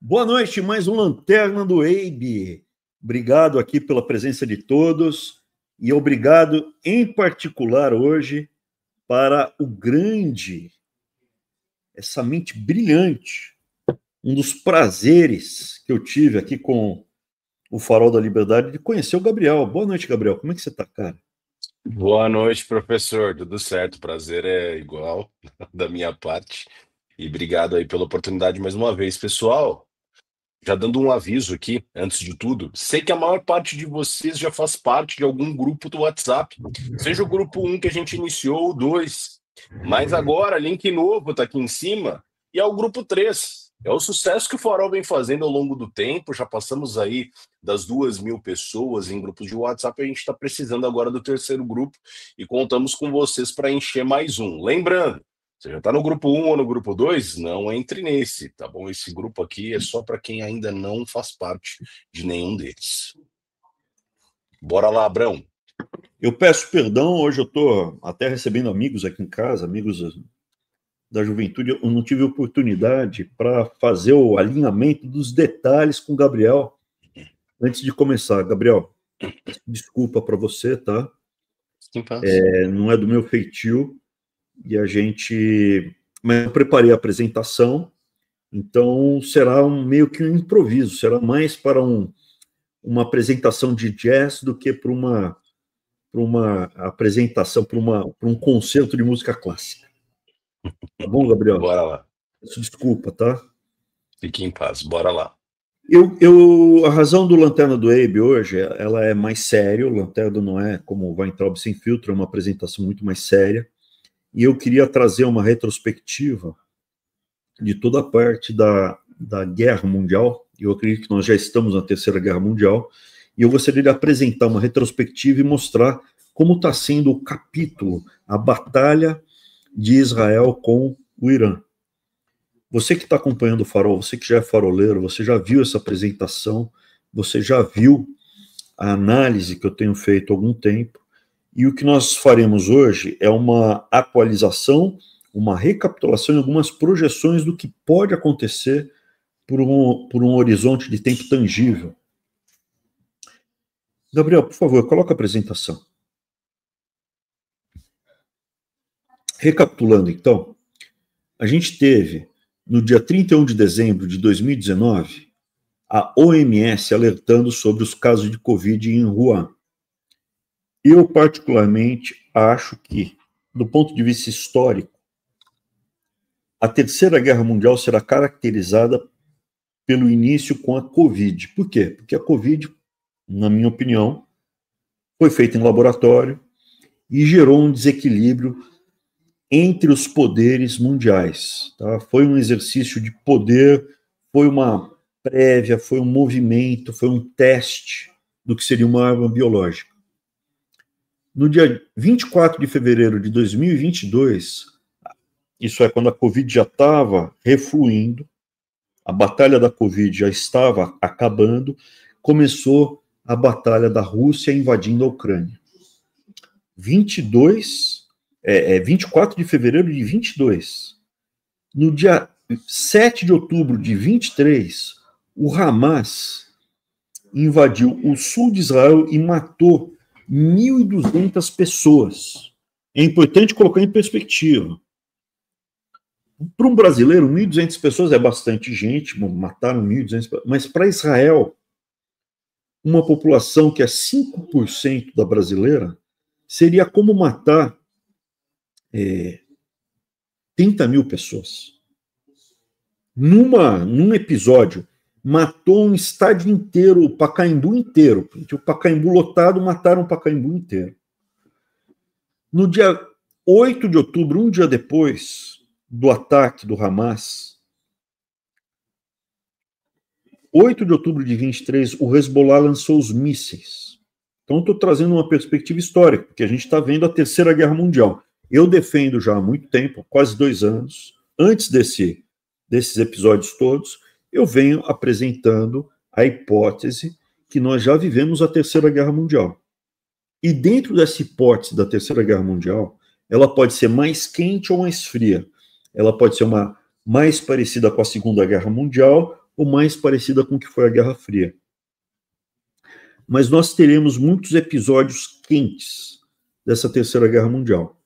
Boa noite, mais um Lanterna do EIB. Obrigado aqui pela presença de todos e obrigado em particular hoje para o grande, essa mente brilhante, um dos prazeres que eu tive aqui com o Farol da Liberdade de conhecer o Gabriel. Boa noite, Gabriel. Como é que você está, cara? Boa noite, professor. Tudo certo? Prazer é igual da minha parte. E obrigado aí pela oportunidade mais uma vez, pessoal. Já dando um aviso aqui, antes de tudo, sei que a maior parte de vocês já faz parte de algum grupo do WhatsApp, seja o grupo 1 que a gente iniciou, o 2, mas agora, link novo está aqui em cima, e é o grupo 3. É o sucesso que o Farol vem fazendo ao longo do tempo, já passamos aí das 2.000 pessoas em grupos de WhatsApp, a gente está precisando agora do terceiro grupo, e contamos com vocês para encher mais um. Lembrando, você já está no grupo 1 ou no grupo 2? Não entre nesse, tá bom? Esse grupo aqui é só para quem ainda não faz parte de nenhum deles. Bora lá, Abrão. Eu peço perdão, hoje eu estou até recebendo amigos aqui em casa, amigos da juventude. Eu não tive oportunidade para fazer o alinhamento dos detalhes com o Gabriel antes de começar. Gabriel, desculpa para você, tá? Não é do meu feitio. E mas eu preparei a apresentação, então será meio que um improviso, será mais para uma apresentação de jazz do que para uma apresentação, para um concerto de música clássica. Tá bom, Gabriel? Bora lá. Desculpa, tá? Fique em paz, bora lá. A razão do Lanterna do EIB hoje, ela é mais séria. O Lanterna não é como vai entrar Sem Filtro, é uma apresentação muito mais séria. E eu queria trazer uma retrospectiva de toda a parte da Guerra Mundial. Eu acredito que nós já estamos na Terceira Guerra Mundial, e eu gostaria de apresentar uma retrospectiva e mostrar como está sendo o capítulo, a batalha de Israel com o Irã. Você que está acompanhando o Farol, você que já é faroleiro, você já viu essa apresentação, você já viu a análise que eu tenho feito há algum tempo. E o que nós faremos hoje é uma atualização, uma recapitulação e algumas projeções do que pode acontecer por um horizonte de tempo tangível. Gabriel, por favor, coloca a apresentação. Recapitulando, então, a gente teve, no dia 31 de dezembro de 2019, a OMS alertando sobre os casos de Covid em Wuhan. Eu, particularmente, acho que, do ponto de vista histórico, a Terceira Guerra Mundial será caracterizada pelo início com a Covid. Por quê? Porque a Covid, na minha opinião, foi feita em laboratório e gerou um desequilíbrio entre os poderes mundiais. Tá? Foi um exercício de poder, foi uma prévia, foi um movimento, foi um teste do que seria uma arma biológica. No dia 24 de fevereiro de 2022, isso é quando a Covid já estava refluindo, a batalha da Covid já estava acabando, começou a batalha da Rússia invadindo a Ucrânia. 24 de fevereiro de 22. No dia 7 de outubro de 23, o Hamas invadiu o sul de Israel e matou 1.200 pessoas. É importante colocar em perspectiva. Para um brasileiro, 1.200 pessoas é bastante gente, mataram 1.200 pessoas, mas para Israel, uma população que é 5% da brasileira, seria como matar 30 mil pessoas. Num episódio, matou um estádio inteiro, o Pacaembu inteiro. O Pacaembu lotado, mataram o Pacaembu inteiro. No dia 8 de outubro, um dia depois do ataque do Hamas, 8 de outubro de 23, o Hezbollah lançou os mísseis. Então, estou trazendo uma perspectiva histórica, porque a gente está vendo a Terceira Guerra Mundial. Eu defendo já há muito tempo, quase 2 anos, antes desses episódios todos, eu venho apresentando a hipótese que nós já vivemos a Terceira Guerra Mundial. E dentro dessa hipótese da Terceira Guerra Mundial, ela pode ser mais quente ou mais fria. Ela pode ser mais parecida com a Segunda Guerra Mundial ou mais parecida com o que foi a Guerra Fria. Mas nós teremos muitos episódios quentes dessa Terceira Guerra Mundial.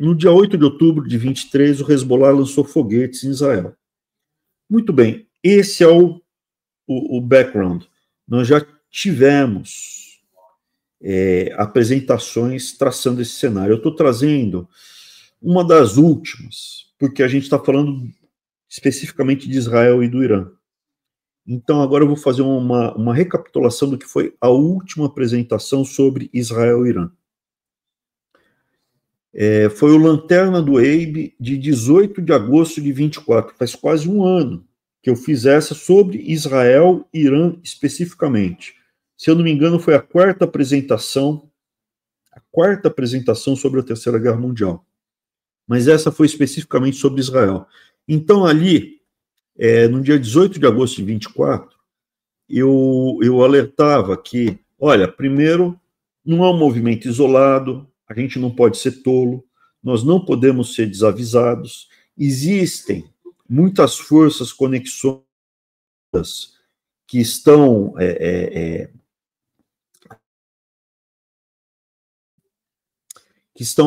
No dia 8 de outubro de 23, o Hezbollah lançou foguetes em Israel. Muito bem, esse é o background. Nós já tivemos apresentações traçando esse cenário. Eu estou trazendo uma das últimas, porque a gente está falando especificamente de Israel e do Irã. Então, agora eu vou fazer uma recapitulação do que foi a última apresentação sobre Israel e Irã. Foi o Lanterna do EIB de 18 de agosto de 24, faz quase um ano que eu fiz essa sobre Israel e Irã especificamente. Se eu não me engano, foi a quarta apresentação sobre a Terceira Guerra Mundial. Mas essa foi especificamente sobre Israel. Então, ali, no dia 18 de agosto de 24, eu alertava que, olha, primeiro, não é um movimento isolado, a gente não pode ser tolo, nós não podemos ser desavisados, existem muitas forças, conexões que estão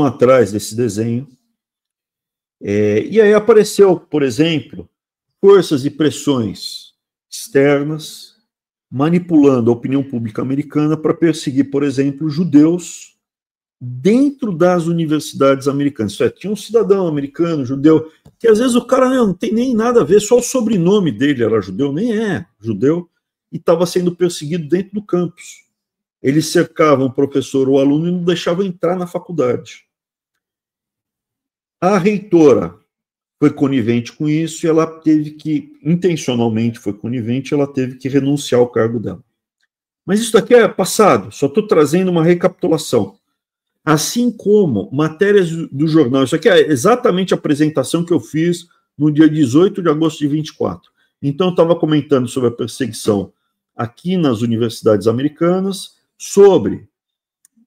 atrás desse desenho. E aí apareceu, por exemplo, forças e pressões externas manipulando a opinião pública americana para perseguir, por exemplo, judeus dentro das universidades americanas. Tinha um cidadão americano, judeu, que às vezes o cara não tem nem nada a ver, só o sobrenome dele era judeu, nem é judeu, e estava sendo perseguido dentro do campus. Eles cercavam o professor ou o aluno e não deixavam entrar na faculdade. A reitora foi conivente com isso e ela teve que, intencionalmente foi conivente, ela teve que renunciar ao cargo dela. Mas isso daqui é passado, só estou trazendo uma recapitulação. Assim como matérias do jornal, isso aqui é exatamente a apresentação que eu fiz no dia 18 de agosto de 24. Então, eu estava comentando sobre a perseguição aqui nas universidades americanas, sobre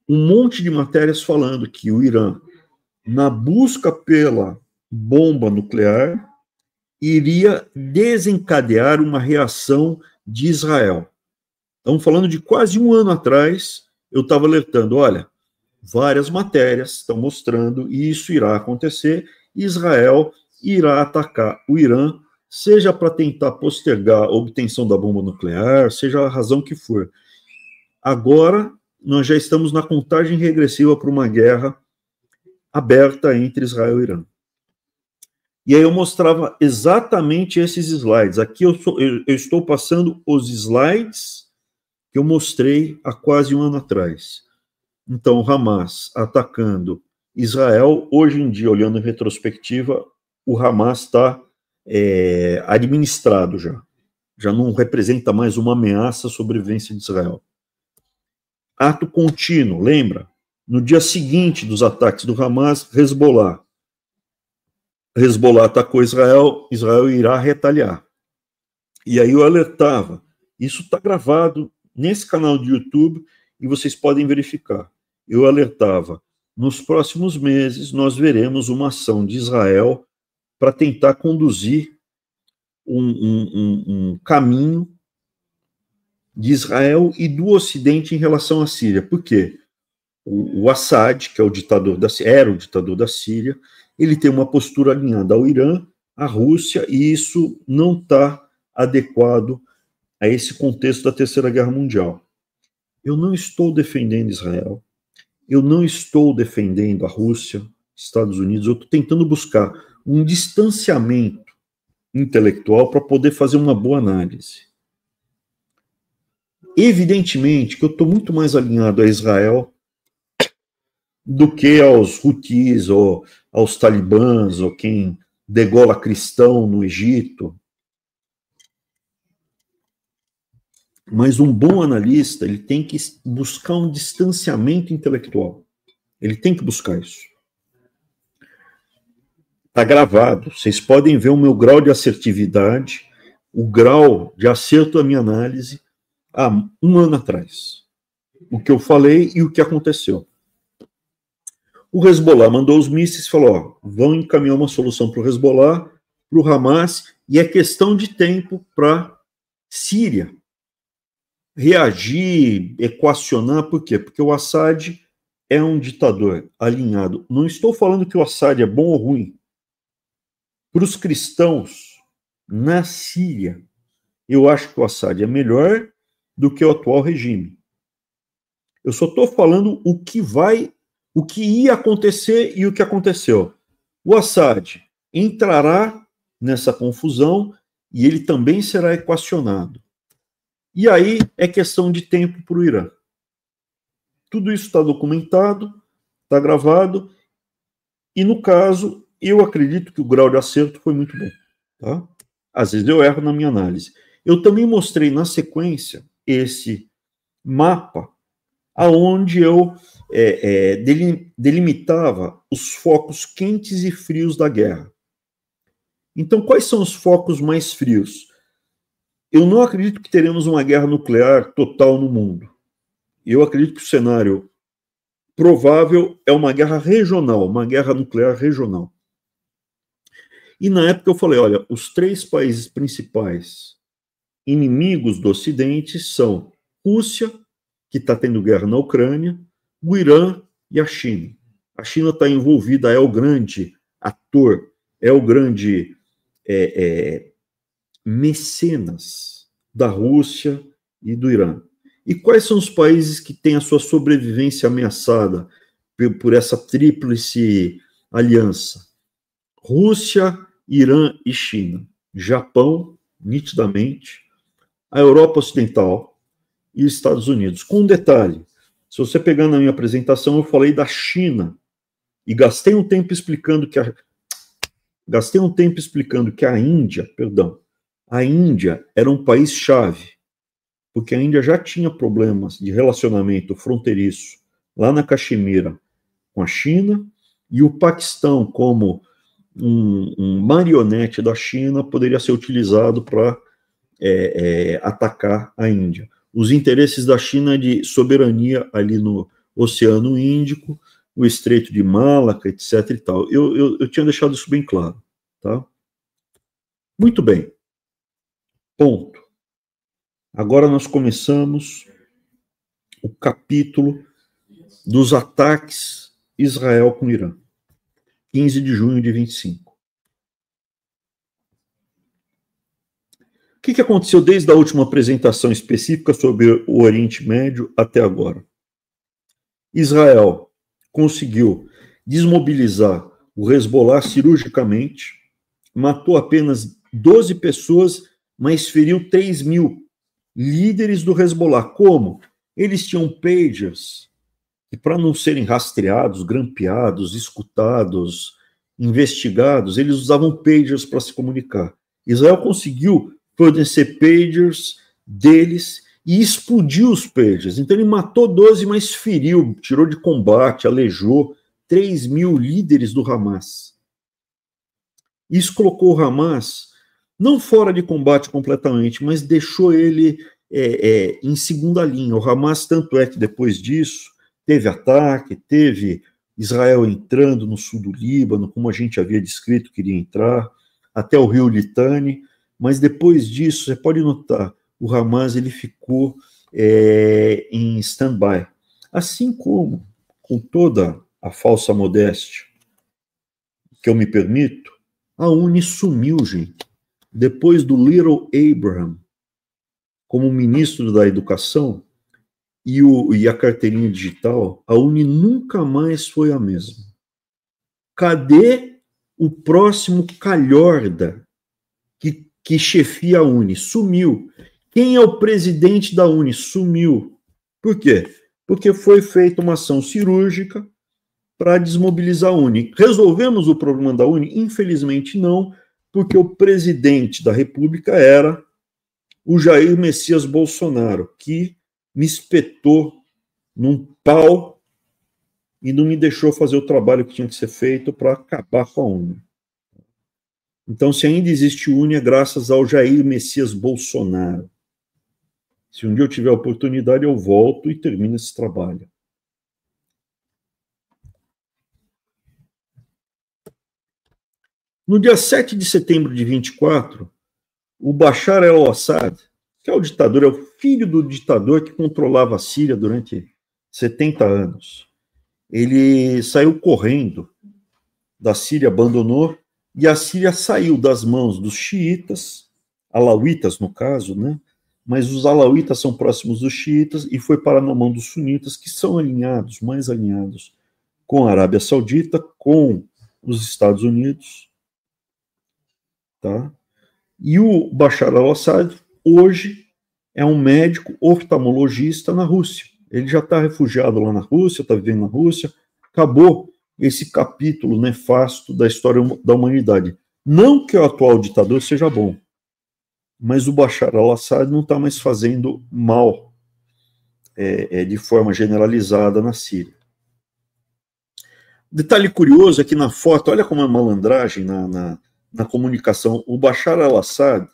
um monte de matérias falando que o Irã, na busca pela bomba nuclear, iria desencadear uma reação de Israel. Estamos falando de quase um ano atrás, eu estava alertando, olha, várias matérias estão mostrando e isso irá acontecer, Israel irá atacar o Irã, seja para tentar postergar a obtenção da bomba nuclear, seja a razão que for. Agora, nós já estamos na contagem regressiva para uma guerra aberta entre Israel e Irã. E aí eu mostrava exatamente esses slides. Aqui eu estou passando os slides que eu mostrei há quase um ano atrás. Então, o Hamas atacando Israel, hoje em dia, olhando em retrospectiva, o Hamas está administrado já. Já não representa mais uma ameaça à sobrevivência de Israel. Ato contínuo, lembra? No dia seguinte dos ataques do Hamas, Hezbollah atacou Israel, Israel irá retaliar. E aí eu alertava, isso está gravado nesse canal de YouTube e vocês podem verificar. Eu alertava, nos próximos meses nós veremos uma ação de Israel para tentar conduzir um caminho de Israel e do Ocidente em relação à Síria. Por quê? O Assad, que é era o ditador da Síria, ele tem uma postura alinhada ao Irã, à Rússia, e isso não está adequado a esse contexto da Terceira Guerra Mundial. Eu não estou defendendo Israel, eu não estou defendendo a Rússia, Estados Unidos, eu estou tentando buscar um distanciamento intelectual para poder fazer uma boa análise. Evidentemente que eu estou muito mais alinhado a Israel do que aos Houthis, ou aos talibãs, ou quem degola cristão no Egito. Mas um bom analista, ele tem que buscar um distanciamento intelectual. Ele tem que buscar isso. Está gravado. Vocês podem ver o meu grau de assertividade, o grau de acerto da minha análise há um ano atrás. O que eu falei e o que aconteceu. O Hezbollah mandou os mísseis e falou, vão encaminhar uma solução para o Hezbollah, para o Hamas, e é questão de tempo para a Síria reagir, equacionar. Por quê? Porque o Assad é um ditador alinhado. Não estou falando que o Assad é bom ou ruim. Para os cristãos na Síria, eu acho que o Assad é melhor do que o atual regime. Eu só estou falando o que ia acontecer e o que aconteceu. O Assad entrará nessa confusão e ele também será equacionado. E aí é questão de tempo para o Irã. Tudo isso está documentado, está gravado, e no caso, eu acredito que o grau de acerto foi muito bom. Tá? Às vezes eu erro na minha análise. Eu também mostrei na sequência esse mapa aonde eu delimitava os focos quentes e frios da guerra. Então, quais são os focos mais frios? Eu não acredito que teremos uma guerra nuclear total no mundo. Eu acredito que o cenário provável é uma guerra regional, uma guerra nuclear regional. E na época eu falei, olha, os 3 países principais inimigos do Ocidente são Rússia, que está tendo guerra na Ucrânia, o Irã e a China. A China está envolvida, é o grande ator, é o grande mecenas da Rússia e do Irã. E quais são os países que têm a sua sobrevivência ameaçada por essa tríplice aliança? Rússia, Irã e China. Japão, nitidamente, a Europa Ocidental e os Estados Unidos. Com um detalhe, se você pegar na minha apresentação, eu falei da China e gastei um tempo explicando que a Índia era um país-chave, porque a Índia já tinha problemas de relacionamento fronteiriço lá na Caxemira com a China, e o Paquistão, como um marionete da China, poderia ser utilizado para atacar a Índia. Os interesses da China de soberania ali no Oceano Índico, o Estreito de Malaca, etc. e tal. Eu tinha deixado isso bem claro. Tá? Muito bem. Ponto. Agora nós começamos o capítulo dos ataques Israel com o Irã. 15 de junho de 25. O que aconteceu desde a última apresentação específica sobre o Oriente Médio até agora? Israel conseguiu desmobilizar o Hezbollah cirurgicamente, matou apenas 12 pessoas, mas feriu 3.000 líderes do Hezbollah. Como? Eles tinham pagers, e para não serem rastreados, grampeados, escutados, investigados, eles usavam pagers para se comunicar. Israel conseguiu fornecer pagers deles e explodiu os pagers. Então ele matou 12, mas feriu, tirou de combate, aleijou 3.000 líderes do Hamas. Isso colocou o Hamas não fora de combate completamente, mas deixou ele em segunda linha. O Hamas, tanto é que depois disso, teve ataque, teve Israel entrando no sul do Líbano, como a gente havia descrito que iria entrar, até o rio Litani, mas depois disso, você pode notar, o Hamas ele ficou em stand-by. Assim como, com toda a falsa modéstia que eu me permito, a UNE sumiu, gente. Depois do Little Abraham como ministro da Educação e a carteirinha digital, a UNE nunca mais foi a mesma. Cadê o próximo calhorda que chefia a UNE? Sumiu. Quem é o presidente da UNE? Sumiu. Por quê? Porque foi feita uma ação cirúrgica para desmobilizar a UNE. Resolvemos o problema da UNE? Infelizmente não, porque o presidente da República era o Jair Messias Bolsonaro, que me espetou num pau e não me deixou fazer o trabalho que tinha que ser feito para acabar com a UNE. Então, se ainda existe UNE, é graças ao Jair Messias Bolsonaro. Se um dia eu tiver a oportunidade, eu volto e termino esse trabalho. No dia 7 de setembro de 24, o Bashar al-Assad, que é o ditador, é o filho do ditador que controlava a Síria durante 70 anos. Ele saiu correndo da Síria, abandonou, e a Síria saiu das mãos dos xiitas, alauítas no caso, né? Mas os alauítas são próximos dos xiitas e foi para na mão dos sunitas, que são alinhados, mais alinhados com a Arábia Saudita, com os Estados Unidos, tá? E o Bashar al-Assad, hoje, é um médico oftalmologista na Rússia. Ele já está refugiado lá na Rússia, está vivendo na Rússia, acabou esse capítulo nefasto da história da humanidade. Não que o atual ditador seja bom, mas o Bashar al-Assad não está mais fazendo mal de forma generalizada na Síria. Detalhe curioso é que na foto, olha como é malandragem na comunicação, o Bashar al-Assad,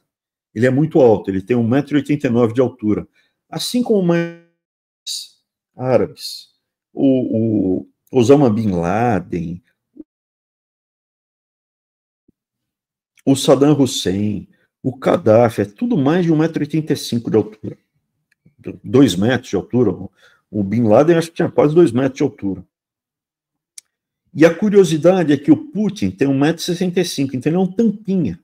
ele é muito alto, ele tem 1,89 m de altura, assim como mais árabes, o Osama Bin Laden, o Saddam Hussein, o Gaddafi, é tudo mais de 1,85 m de altura. 2 metros de altura. O Bin Laden acho que tinha quase 2 metros de altura. E a curiosidade é que o Putin tem 1,65 m, então ele é um tampinha.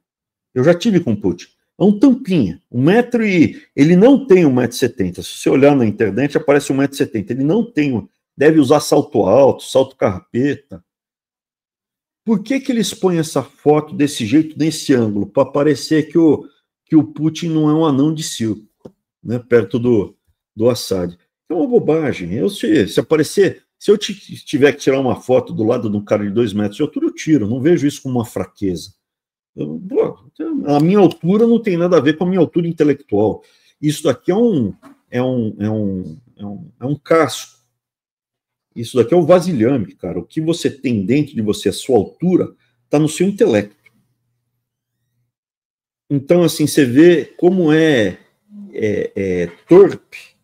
Eu já tive com o Putin. É um tampinha. 1 metro e... Ele não tem 1,70 m. Se você olhar na internet, aparece 1,70 m. Ele não tem... Deve usar salto alto, salto carpeta. Por que eles põem essa foto desse jeito, nesse ângulo? Para parecer que o Putin não é um anão de circo, né, perto do Assad. É uma bobagem. Se aparecer, se eu tiver que tirar uma foto do lado de um cara de 2 metros de altura, eu tiro. Não vejo isso como uma fraqueza. A minha altura não tem nada a ver com a minha altura intelectual. Isso daqui é um casco. Isso daqui é o vasilhame, cara. O que você tem dentro de você, a sua altura, está no seu intelecto. Então, assim, você vê como é torpe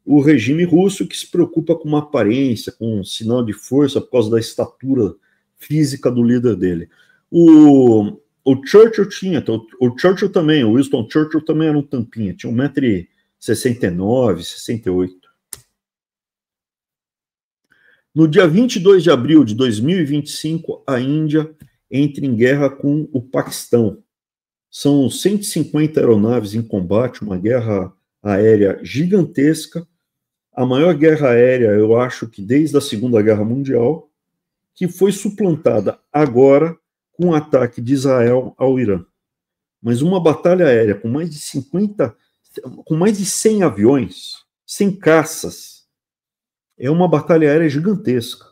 o regime russo, que se preocupa com uma aparência, com um sinal de força por causa da estatura física do líder dele. O Churchill tinha, o Churchill também, o Winston Churchill também era um tampinha, tinha 1,69 m, 68 m. No dia 22 de abril de 2025, a Índia entra em guerra com o Paquistão. São 150 aeronaves em combate, uma guerra aérea gigantesca, a maior guerra aérea, eu acho que desde a Segunda Guerra Mundial, que foi suplantada agora com o ataque de Israel ao Irã. Mas uma batalha aérea com mais de 100 aviões, 100 caças, é uma batalha aérea gigantesca.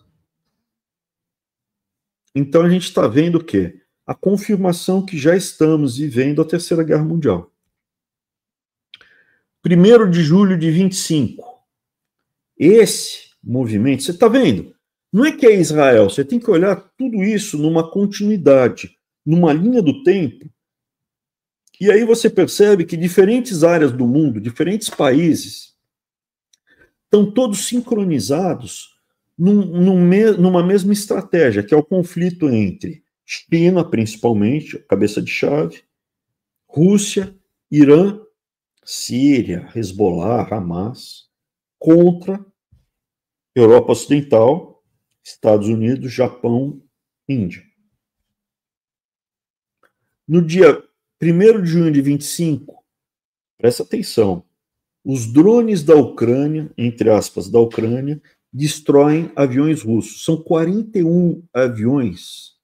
Então a gente está vendo o quê? A confirmação que já estamos vivendo a Terceira Guerra Mundial. 1º de julho de 25. Esse movimento, você está vendo? Não é que é Israel, você tem que olhar tudo isso numa continuidade, numa linha do tempo. E aí você percebe que diferentes áreas do mundo, diferentes países, estão todos sincronizados numa mesma estratégia, que é o conflito entre China, principalmente, cabeça de chave, Rússia, Irã, Síria, Hezbollah, Hamas, contra Europa Ocidental, Estados Unidos, Japão, Índia. No dia 1º de junho de 25, presta atenção, os drones da Ucrânia, entre aspas, da Ucrânia, destroem aviões russos. São 41 aviões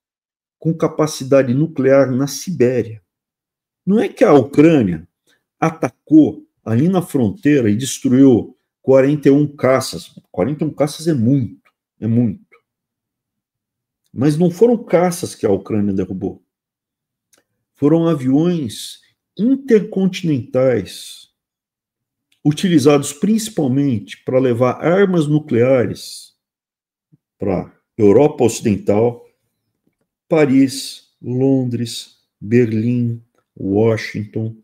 com capacidade nuclear na Sibéria. Não é que a Ucrânia atacou ali na fronteira e destruiu 41 caças. 41 caças é muito, é muito. Mas não foram caças que a Ucrânia derrubou. Foram aviões intercontinentais, utilizados principalmente para levar armas nucleares para a Europa Ocidental, Paris, Londres, Berlim, Washington,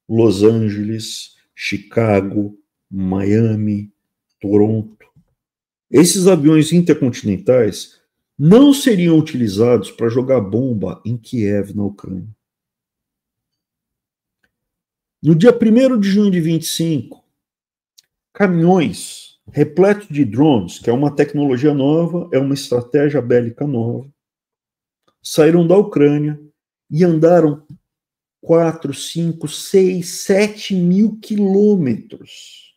Los Angeles, Chicago, Miami, Toronto. Esses aviões intercontinentais não seriam utilizados para jogar bomba em Kiev, na Ucrânia. No dia 1º de junho de 25, caminhões repletos de drones, que é uma tecnologia nova, é uma estratégia bélica nova, saíram da Ucrânia e andaram 4, 5, 6, 7 mil quilômetros.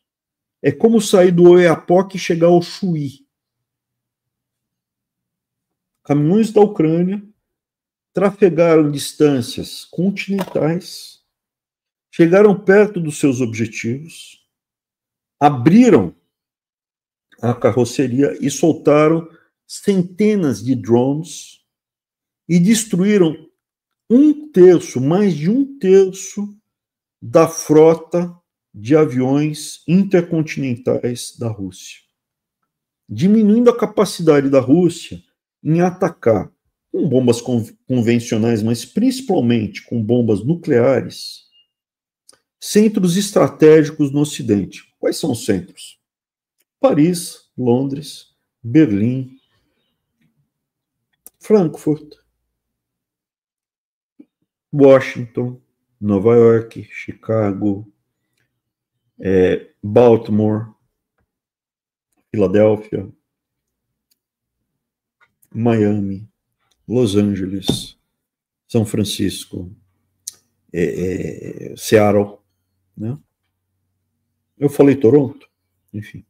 É como sair do Oiapoque e chegar ao Chuí. Caminhões da Ucrânia trafegaram distâncias continentais, chegaram perto dos seus objetivos, abriram a carroceria e soltaram centenas de drones e destruíram mais de um terço da frota de aviões intercontinentais da Rússia, diminuindo a capacidade da Rússia em atacar com bombas convencionais, mas principalmente com bombas nucleares, centros estratégicos no Ocidente. Quais são os centros? Paris, Londres, Berlim, Frankfurt, Washington, Nova York, Chicago, Baltimore, Filadélfia, Miami, Los Angeles, São Francisco, Seattle, né? Eu falei Toronto? Enfim.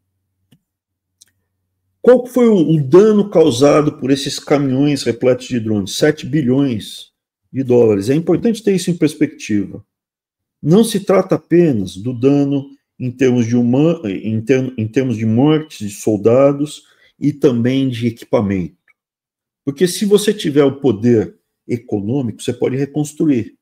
Qual foi o dano causado por esses caminhões repletos de drones? 7 bilhões de dólares. É importante ter isso em perspectiva. Não se trata apenas do dano em termos de mortes de soldados e também de equipamento. Porque se você tiver o poder econômico, você pode reconstruir.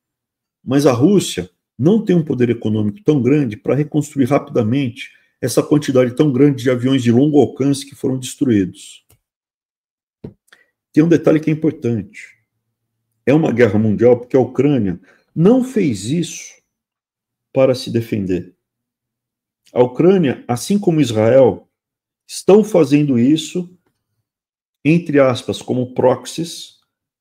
Mas a Rússia não tem um poder econômico tão grande para reconstruir rapidamente essa quantidade tão grande de aviões de longo alcance que foram destruídos. Tem um detalhe que é importante. É uma guerra mundial porque a Ucrânia não fez isso para se defender. A Ucrânia, assim como Israel, estão fazendo isso, entre aspas, como proxies,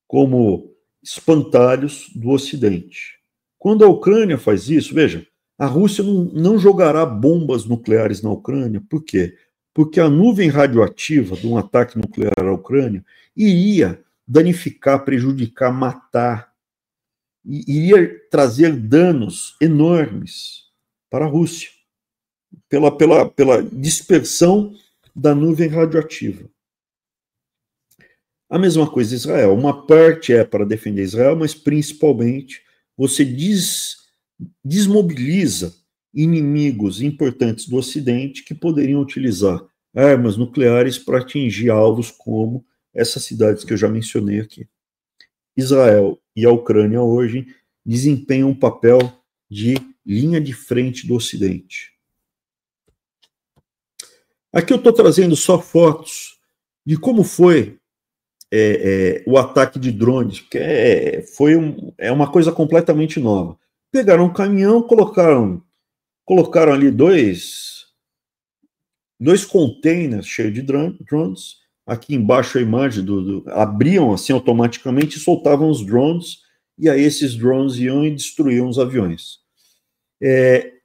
como espantalhos do Ocidente. Quando a Ucrânia faz isso, veja, a Rússia não jogará bombas nucleares na Ucrânia. Por quê? Porque a nuvem radioativa de um ataque nuclear à Ucrânia iria danificar, prejudicar, matar, iria trazer danos enormes para a Rússia, pela dispersão da nuvem radioativa. A mesma coisa Israel. Uma parte é para defender Israel, mas principalmente você desmobiliza inimigos importantes do Ocidente que poderiam utilizar armas nucleares para atingir alvos como essas cidades que eu já mencionei aqui. Israel e a Ucrânia hoje desempenham um papel de linha de frente do Ocidente. Aqui eu estou trazendo só fotos de como foi o ataque de drones, porque é uma coisa completamente nova. Pegaram um caminhão, colocaram ali dois containers cheios de drones. Aqui embaixo a imagem abriam assim automaticamente e soltavam os drones, e aí esses drones iam e destruíam os aviões.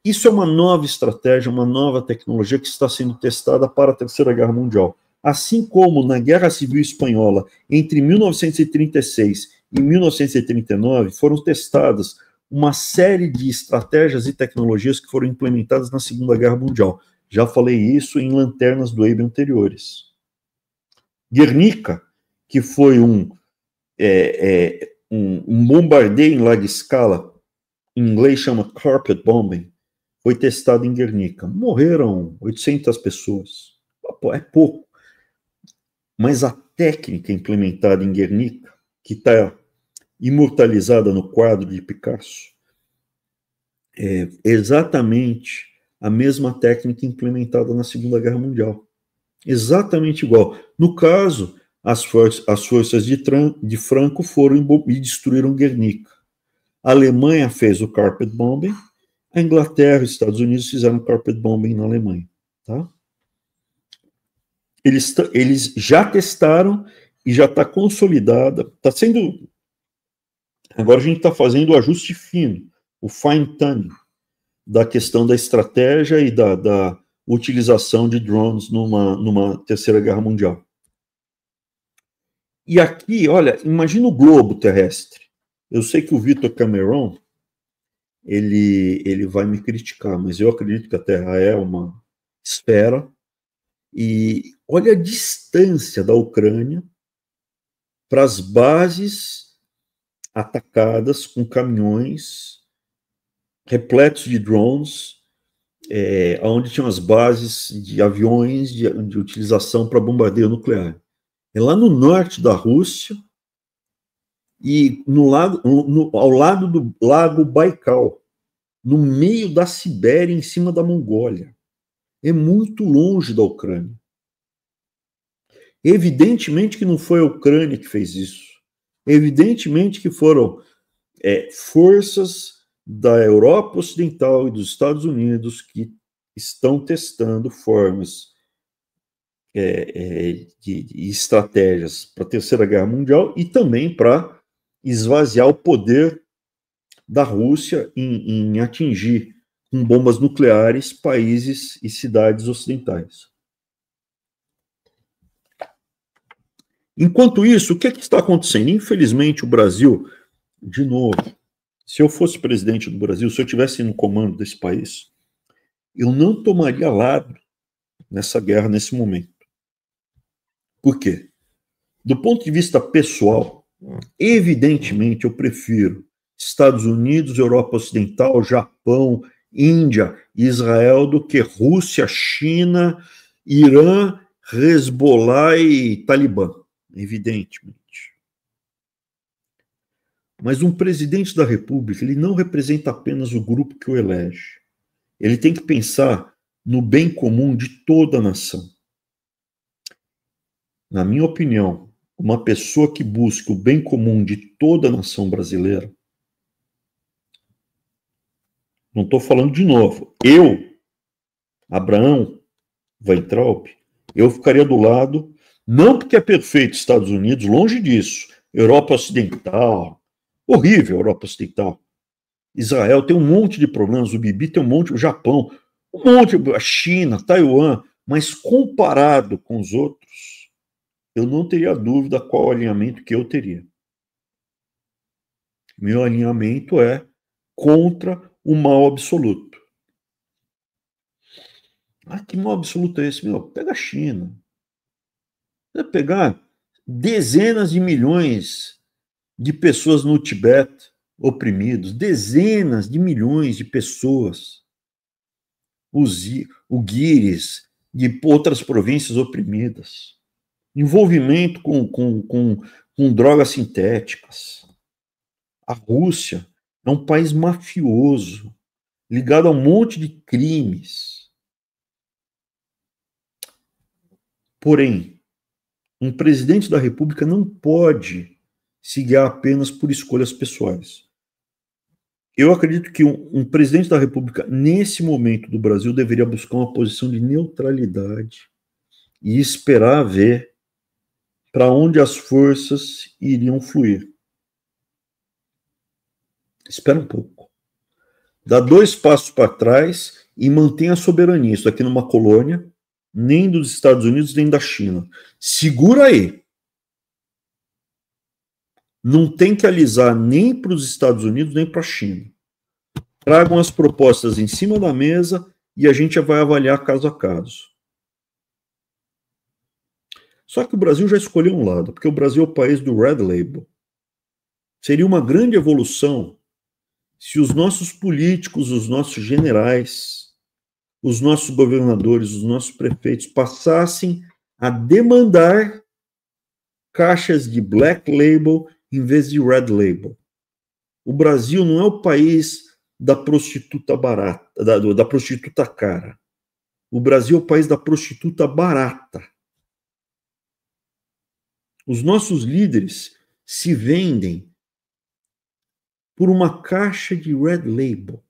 Isso é uma nova estratégia, uma nova tecnologia que está sendo testada para a Terceira Guerra Mundial. Assim como na Guerra Civil Espanhola, entre 1936 e 1939, foram testadas uma série de estratégias e tecnologias que foram implementadas na Segunda Guerra Mundial. Já falei isso em lanternas do Weibe anteriores. Guernica, que foi um bombardeio em larga escala, em inglês chama carpet bombing, foi testado em Guernica. Morreram 800 pessoas. É pouco. Mas a técnica implementada em Guernica, que está imortalizada no quadro de Picasso, é exatamente a mesma técnica implementada na Segunda Guerra Mundial. Exatamente igual. No caso, as forças de Franco foram e destruíram Guernica. A Alemanha fez o carpet bombing, a Inglaterra e os Estados Unidos fizeram carpet bombing na Alemanha. Tá? Eles já testaram e já está consolidada, está sendo... Agora a gente está fazendo o ajuste fino, o fine-tuning da questão da estratégia e da utilização de drones numa terceira guerra mundial. E aqui, olha, imagina o globo terrestre. Eu sei que o Vitor Cameron, ele vai me criticar, mas eu acredito que a Terra é uma esfera. E olha a distância da Ucrânia para as bases atacadas com caminhões repletos de drones, onde tinham as bases de aviões de utilização para bombardeio nuclear. É lá no norte da Rússia e ao lado do lago Baikal, no meio da Sibéria, em cima da Mongólia. É muito longe da Ucrânia. Evidentemente que não foi a Ucrânia que fez isso. Evidentemente que foram forças da Europa Ocidental e dos Estados Unidos que estão testando formas de estratégias para a Terceira Guerra Mundial e também para esvaziar o poder da Rússia em atingir com bombas nucleares países e cidades ocidentais. Enquanto isso, o que está acontecendo? Infelizmente, o Brasil, de novo, se eu fosse presidente do Brasil, se eu estivesse no comando desse país, eu não tomaria lado nessa guerra nesse momento. Por quê? Do ponto de vista pessoal, evidentemente eu prefiro Estados Unidos, Europa Ocidental, Japão, Índia, Israel, do que Rússia, China, Irã, Hezbollah e Talibã, evidentemente. Mas um presidente da República, ele não representa apenas o grupo que o elege. Ele tem que pensar no bem comum de toda a nação. Na minha opinião, uma pessoa que busca o bem comum de toda a nação brasileira, não estou falando de novo, eu, Abraão Weintraub, eu ficaria do lado, não porque é perfeito Estados Unidos, longe disso, Europa Ocidental, horrível Europa Ocidental, Israel tem um monte de problemas, o Bibi tem um monte, o Japão, um monte, a China, Taiwan, mas comparado com os outros, eu não teria dúvida qual o alinhamento que eu teria. Meu alinhamento é contra o mal absoluto. Ah, que mal absoluto é esse? Pega a China. Vai pegar dezenas de milhões de pessoas no Tibete oprimidos, dezenas de milhões de pessoas, o Guires, de outras províncias oprimidas, envolvimento com drogas sintéticas. A Rússia é um país mafioso, ligado a um monte de crimes. Porém, um presidente da República não pode se guiar apenas por escolhas pessoais. Eu acredito que um presidente da República, nesse momento do Brasil, deveria buscar uma posição de neutralidade e esperar ver para onde as forças iriam fluir. Espera um pouco. Dá 2 passos para trás e mantém a soberania. Isso aqui numa colônia, nem dos Estados Unidos, nem da China. Segura aí. Não tem que alisar nem para os Estados Unidos, nem para a China. Tragam as propostas em cima da mesa e a gente vai avaliar caso a caso. Só que o Brasil já escolheu um lado, porque o Brasil é o país do Red Label. Seria uma grande evolução se os nossos políticos, os nossos generais, os nossos governadores, os nossos prefeitos passassem a demandar caixas de Black Label em vez de Red Label. O Brasil não é o país da prostituta barata, da prostituta cara. O Brasil é o país da prostituta barata. Os nossos líderes se vendem por uma caixa de Red Label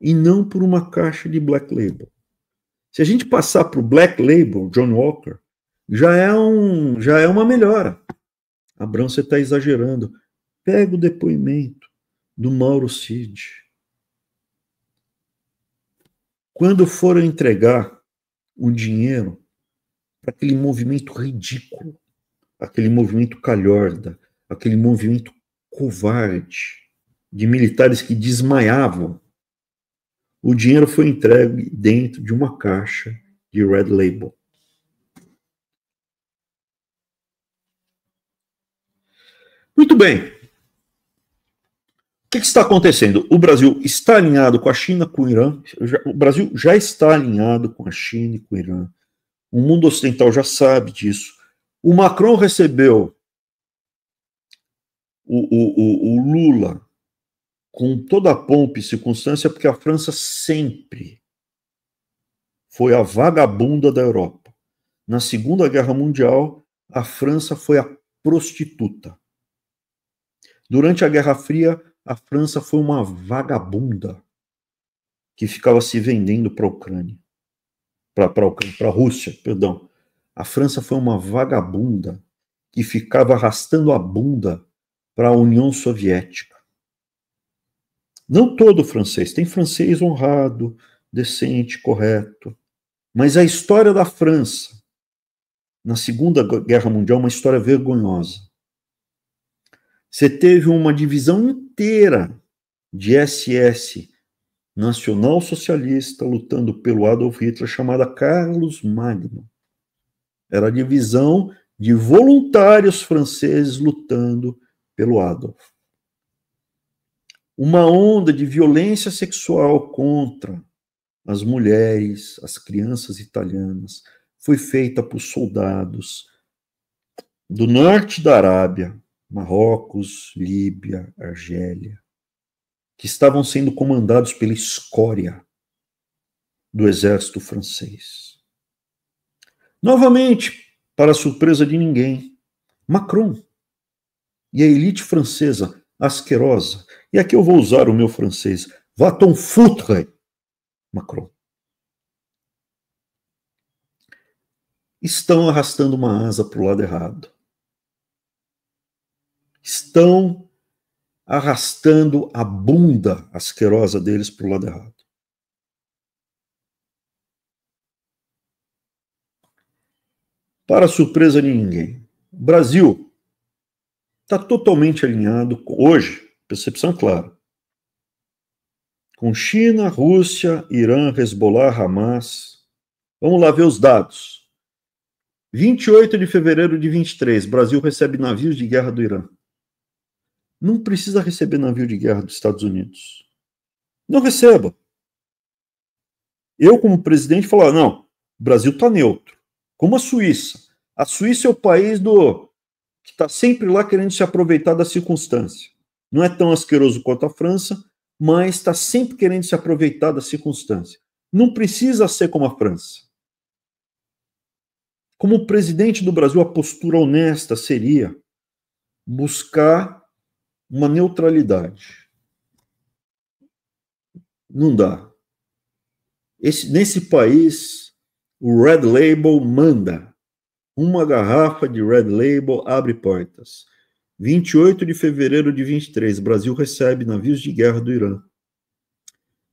e não por uma caixa de Black Label. Se a gente passar para o Black Label, John Walker, já é uma melhora. Abrão, você está exagerando. Pega o depoimento do Mauro Cid. Quando foram entregar o dinheiro para aquele movimento ridículo, aquele movimento calhorda, aquele movimento covarde, de militares que desmaiavam, o dinheiro foi entregue dentro de uma caixa de Red Label. Muito bem. O que está acontecendo? O Brasil está alinhado com a China, com o Irã. O Brasil já está alinhado com a China e com o Irã. O mundo ocidental já sabe disso. O Macron recebeu o Lula com toda a pompa e circunstância, porque a França sempre foi a vagabunda da Europa. Na Segunda Guerra Mundial, a França foi a prostituta. Durante a Guerra Fria, a França foi uma vagabunda que ficava se vendendo para a Ucrânia. Para a Rússia, perdão. A França foi uma vagabunda que ficava arrastando a bunda para a União Soviética. Não todo francês, tem francês honrado, decente, correto. Mas a história da França na Segunda Guerra Mundial é uma história vergonhosa. Você teve uma divisão inteira de SS nacional-socialista lutando pelo Adolf Hitler, chamada Carlos Magno. Era a divisão de voluntários franceses lutando pelo Adolf. Uma onda de violência sexual contra as mulheres, as crianças italianas, foi feita por soldados do norte da Arábia, Marrocos, Líbia, Argélia, que estavam sendo comandados pela escória do exército francês. Novamente, para a surpresa de ninguém, Macron e a elite francesa asquerosa, e aqui eu vou usar o meu francês, va-t-on foutre, Macron, estão arrastando uma asa para o lado errado. Estão arrastando a bunda asquerosa deles para o lado errado. Para a surpresa de ninguém, o Brasil está totalmente alinhado, hoje, percepção clara, com China, Rússia, Irã, Hezbollah, Hamas. Vamos lá ver os dados. 28 de fevereiro de 23, Brasil recebe navios de guerra do Irã. Não precisa receber navio de guerra dos Estados Unidos. Não receba. Eu, como presidente, falo, não, o Brasil está neutro. Como a Suíça. A Suíça é o país que está sempre lá querendo se aproveitar da circunstância. Não é tão asqueroso quanto a França, mas está sempre querendo se aproveitar da circunstância. Não precisa ser como a França. Como presidente do Brasil, a postura honesta seria buscar uma neutralidade. Não dá. Nesse país, o Red Label manda. Uma garrafa de Red Label abre portas. 28 de fevereiro de 23, Brasil recebe navios de guerra do Irã.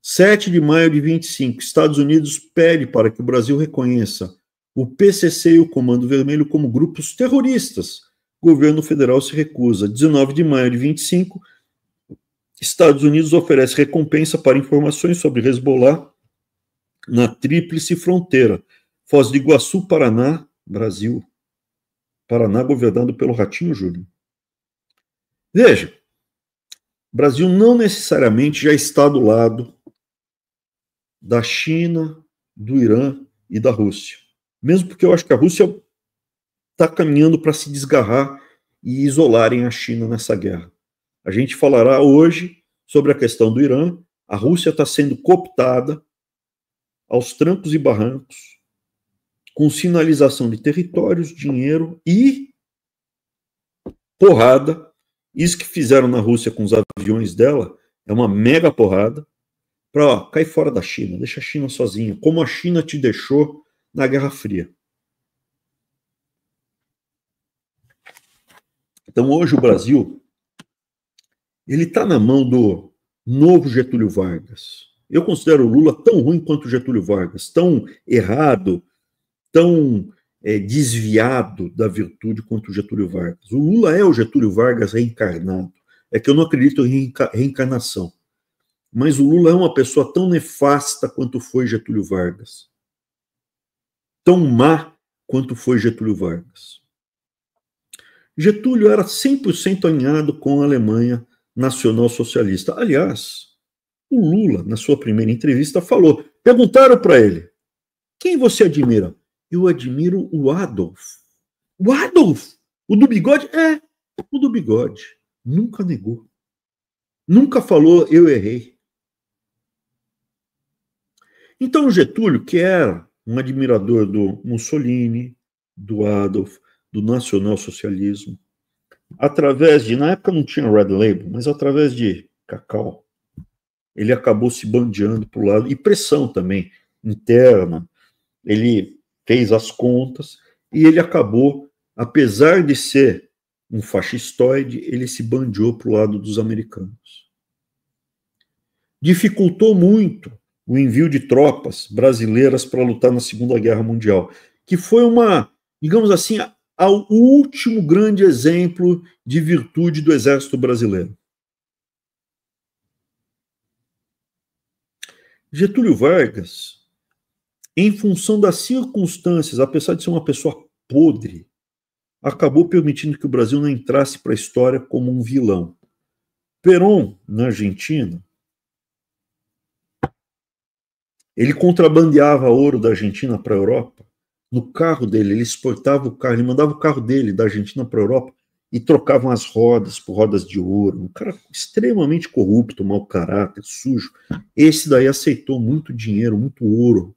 7 de maio de 25, Estados Unidos pede para que o Brasil reconheça o PCC e o Comando Vermelho como grupos terroristas. O governo federal se recusa. 19 de maio de 25, Estados Unidos oferece recompensa para informações sobre Hezbollah na tríplice fronteira. Foz do Iguaçu, Paraná, Brasil. Paraná governado pelo Ratinho Júnior. Veja, o Brasil não necessariamente já está do lado da China, do Irã e da Rússia. Mesmo porque eu acho que a Rússia está caminhando para se desgarrar e isolarem a China nessa guerra. A gente falará hoje sobre a questão do Irã. A Rússia está sendo cooptada aos trancos e barrancos, com sinalização de territórios, dinheiro e porrada. Isso que fizeram na Rússia com os aviões dela é uma mega porrada para cair fora da China, deixa a China sozinha, como a China te deixou na Guerra Fria. Então, hoje o Brasil ele está na mão do novo Getúlio Vargas. Eu considero o Lula tão ruim quanto o Getúlio Vargas, tão errado, tão desviado da virtude quanto o Getúlio Vargas. O Lula é o Getúlio Vargas reencarnado. É que eu não acredito em reencarnação. Mas o Lula é uma pessoa tão nefasta quanto foi Getúlio Vargas. Tão má quanto foi Getúlio Vargas. Getúlio era 100% alinhado com a Alemanha nacional-socialista. Aliás, o Lula, na sua primeira entrevista, falou, perguntaram para ele, quem você admira? Eu admiro o Adolf. O Adolf? O do bigode? É, o do bigode. Nunca negou. Nunca falou, eu errei. Então, o Getúlio, que era um admirador do Mussolini, do Adolf, do nacionalsocialismo, através de, na época não tinha Red Label, mas através de Cacau, ele acabou se bandeando para o lado, e pressão também, interna, ele fez as contas, e ele acabou, apesar de ser um fascistoide, ele se bandeou para o lado dos americanos. Dificultou muito o envio de tropas brasileiras para lutar na Segunda Guerra Mundial, que foi uma, digamos assim, o último grande exemplo de virtude do Exército Brasileiro. Getúlio Vargas, em função das circunstâncias, apesar de ser uma pessoa podre, acabou permitindo que o Brasil não entrasse para a história como um vilão. Perón, na Argentina, ele contrabandeava ouro da Argentina para a Europa. No carro dele, ele exportava o carro, ele mandava o carro dele da Argentina para a Europa e trocavam as rodas por rodas de ouro. Um cara extremamente corrupto, mau caráter, sujo. Esse daí aceitou muito dinheiro, muito ouro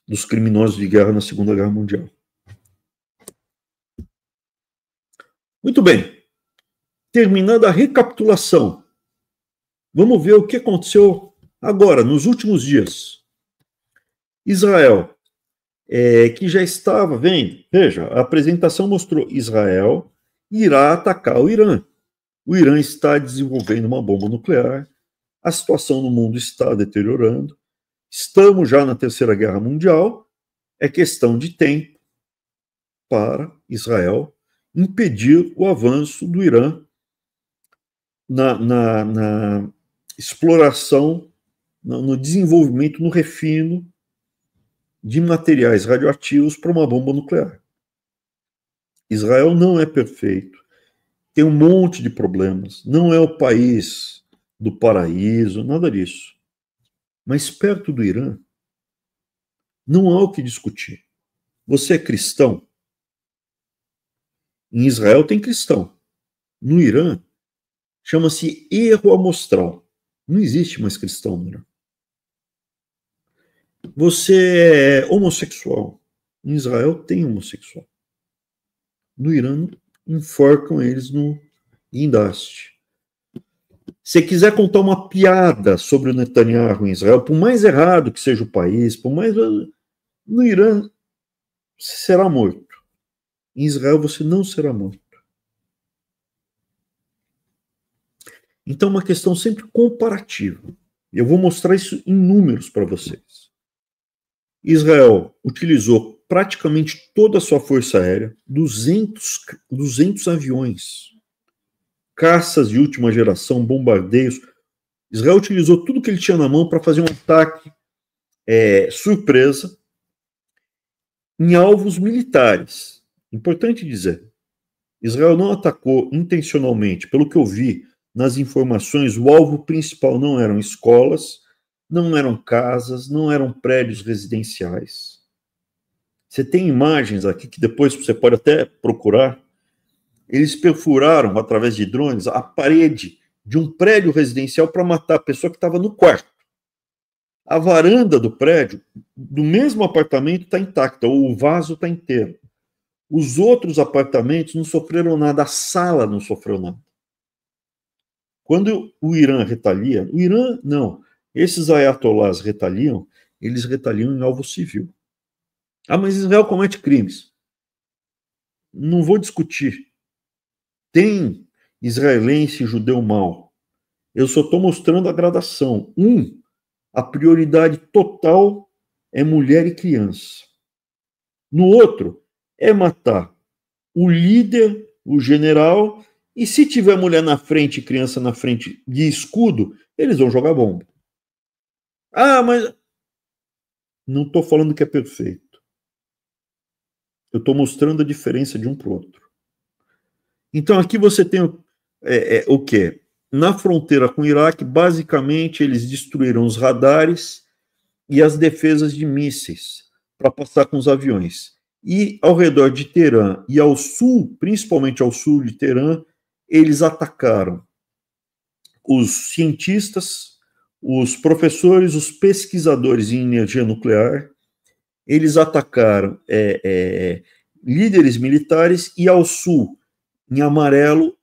dos criminosos de guerra na Segunda Guerra Mundial. Muito bem. Terminando a recapitulação, vamos ver o que aconteceu agora, nos últimos dias. Israel, que já estava, veja, a apresentação mostrou Israel irá atacar o Irã. O Irã está desenvolvendo uma bomba nuclear, a situação no mundo está deteriorando, estamos já na Terceira Guerra Mundial, é questão de tempo para Israel impedir o avanço do Irã na exploração, no desenvolvimento, no refino de materiais radioativos para uma bomba nuclear. Israel não é perfeito, tem um monte de problemas, não é o país do paraíso, nada disso. Mas perto do Irã, não há o que discutir. Você é cristão? Em Israel tem cristão. No Irã, chama-se erro amostral. Não existe mais cristão no Irã. Você é homossexual. Em Israel tem homossexual. No Irã, enforcam eles no guindaste. Se quiser contar uma piada sobre o Netanyahu em Israel, por mais errado que seja o país, por mais... No Irã, você será morto. Em Israel, você não será morto. Então, é uma questão sempre comparativa. Eu vou mostrar isso em números para vocês. Israel utilizou praticamente toda a sua força aérea, 200 aviões, caças de última geração, bombardeios. Israel utilizou tudo que ele tinha na mão para fazer um ataque surpresa em alvos militares. Importante dizer, Israel não atacou intencionalmente. Pelo que eu vi nas informações, o alvo principal não eram escolas, não eram casas, não eram prédios residenciais. Você tem imagens aqui que depois você pode até procurar. Eles perfuraram, através de drones, a parede de um prédio residencial para matar a pessoa que estava no quarto. A varanda do prédio, do mesmo apartamento, está intacta, o vaso está inteiro. Os outros apartamentos não sofreram nada, a sala não sofreu nada. Quando o Irã retalia, o Irã, não, esses ayatollahs retaliam, eles retaliam em alvo civil. Ah, mas Israel comete crimes. Não vou discutir. tem israelense e judeu mau. Eu só estou mostrando a gradação. A prioridade total é mulher e criança. No outro, é matar o líder, o general, e se tiver mulher na frente e criança na frente de escudo, eles vão jogar bomba. Ah, mas não estou falando que é perfeito. Eu estou mostrando a diferença de um para o outro. Então aqui você tem o quê? Na fronteira com o Iraque, basicamente eles destruíram os radares e as defesas de mísseis para passar com os aviões. E ao redor de Teherã e ao sul, principalmente ao sul de Teherã, eles atacaram os cientistas, os professores, os pesquisadores em energia nuclear, eles atacaram líderes militares e ao sul, em amarelo,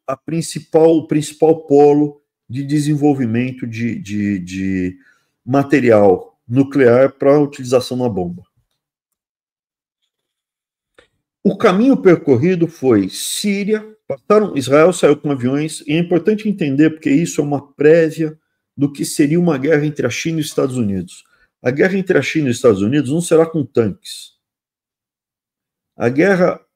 o principal polo de desenvolvimento de material nuclear para utilização na bomba. O caminho percorrido foi Síria, Israel saiu com aviões, e é importante entender porque isso é uma prévia do que seria uma guerra entre a China e os Estados Unidos. A guerra entre a China e os Estados Unidos não será com tanques.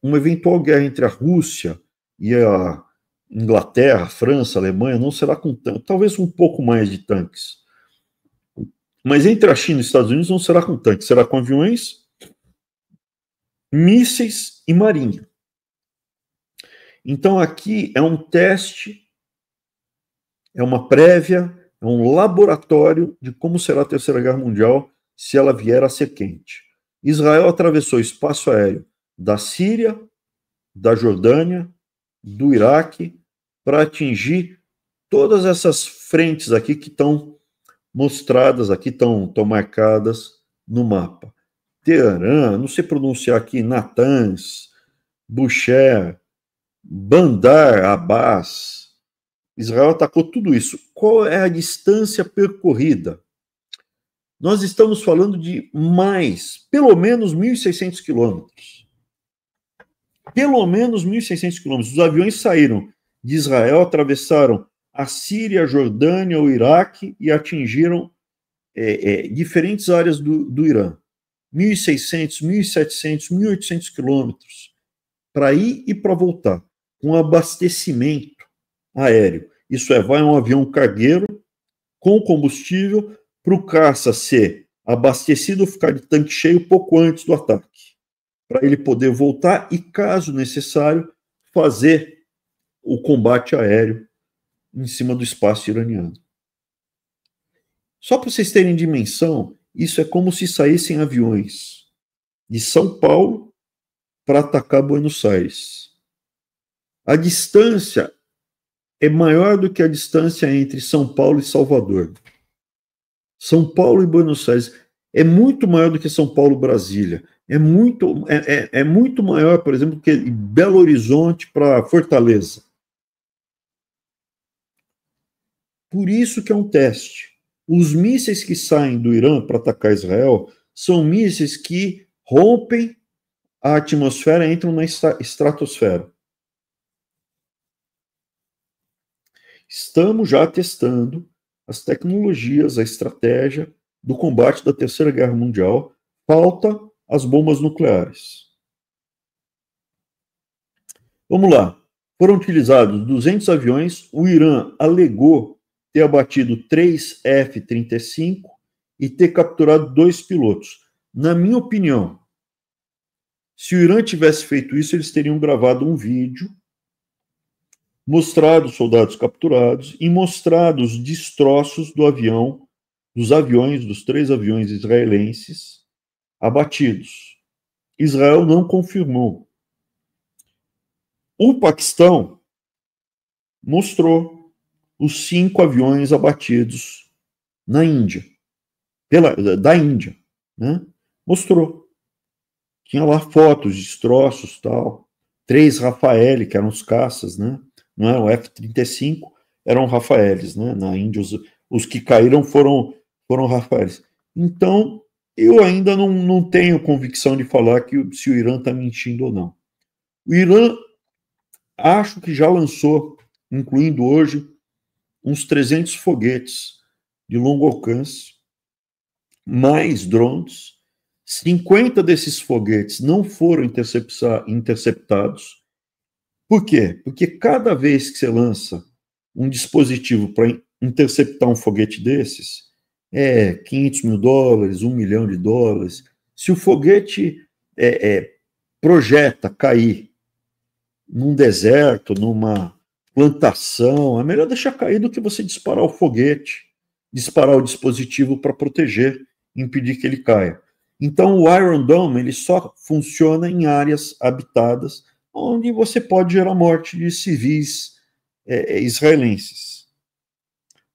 Uma eventual guerra entre a Rússia e a Inglaterra, França, Alemanha, não será com tanques, talvez um pouco mais de tanques. Mas entre a China e os Estados Unidos não será com tanques, será com aviões, mísseis e marinha. Então aqui é um teste, é uma prévia, é um laboratório de como será a Terceira Guerra Mundial se ela vier a ser quente. Israel atravessou o espaço aéreo da Síria, da Jordânia, do Iraque, para atingir todas essas frentes aqui que estão mostradas, aqui estão marcadas no mapa. Teherã, não sei pronunciar aqui, Natanz, Bushehr, Bandar Abbas. Israel atacou tudo isso. Qual é a distância percorrida? Nós estamos falando de pelo menos 1.600 quilômetros. Pelo menos 1.600 quilômetros. Os aviões saíram de Israel, atravessaram a Síria, a Jordânia, o Iraque e atingiram diferentes áreas do Irã. 1.600, 1.700, 1.800 quilômetros para ir e para voltar, com abastecimento aéreo. Isso vai um avião cargueiro com combustível para o caça ser abastecido, ficar de tanque cheio pouco antes do ataque, para ele poder voltar e, caso necessário, fazer o combate aéreo em cima do espaço iraniano. Só para vocês terem dimensão, isso é como se saíssem aviões de São Paulo para atacar Buenos Aires. A distância é maior do que a distância entre São Paulo e Salvador. São Paulo e Buenos Aires é muito maior do que São Paulo e Brasília. É muito maior, por exemplo, que Belo Horizonte para Fortaleza. Por isso que é um teste. Os mísseis que saem do Irã para atacar Israel são mísseis que rompem a atmosfera e entram na estratosfera. Estamos já testando as tecnologias, a estratégia do combate da Terceira Guerra Mundial. Falta as bombas nucleares. Vamos lá. Foram utilizados 200 aviões. O Irã alegou ter abatido 3 F-35 e ter capturado 2 pilotos. Na minha opinião, se o Irã tivesse feito isso, eles teriam gravado um vídeo, mostrado os soldados capturados e mostrado os destroços dos 3 aviões israelenses abatidos. Israel não confirmou. O Paquistão mostrou os 5 aviões abatidos na Índia, da Índia, né? Mostrou. Tinha lá fotos, destroços, tal. 3 Rafael, que eram os caças, né? Não eram F-35, eram Rafaeles, né? Na Índia, os que caíram foram Rafaeles. Então, eu ainda não tenho convicção de falar se o Irã está mentindo ou não. O Irã acho que já lançou, incluindo hoje, uns 300 foguetes de longo alcance, mais drones. 50 desses foguetes não foram interceptados. Por quê? Porque cada vez que você lança um dispositivo para interceptar um foguete desses, é $500 mil, $1 milhão. Se o foguete projeta cair num deserto, numa plantação, é melhor deixar cair do que você disparar o foguete, disparar o dispositivo para proteger, impedir que ele caia. Então, o Iron Dome ele só funciona em áreas habitadas, onde você pode gerar morte de civis israelenses.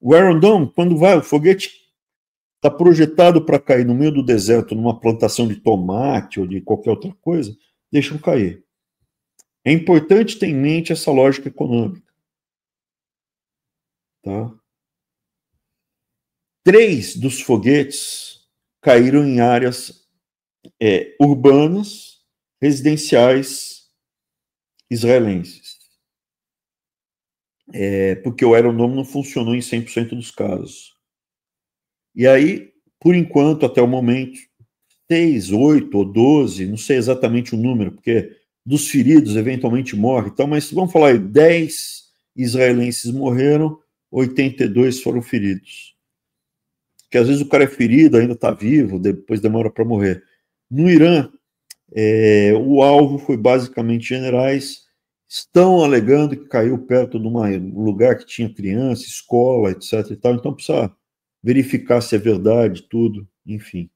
O Iron Dome, quando o foguete está projetado para cair no meio do deserto, numa plantação de tomate ou de qualquer outra coisa, deixam cair. É importante ter em mente essa lógica econômica. Tá? 3 dos foguetes caíram em áreas urbanas, residenciais israelenses. Porque o Iron Dome não funcionou em 100% dos casos. E aí, por enquanto, até o momento, 6, 8 ou 12, não sei exatamente o número, porque dos feridos eventualmente morre, então, mas vamos falar aí, 10 israelenses morreram, 82 foram feridos. Porque às vezes o cara é ferido, ainda está vivo, depois demora para morrer. No Irã, o alvo foi basicamente generais, estão alegando que caiu perto de um lugar que tinha criança, escola, etc. e tal, então precisa verificar se é verdade, tudo, enfim.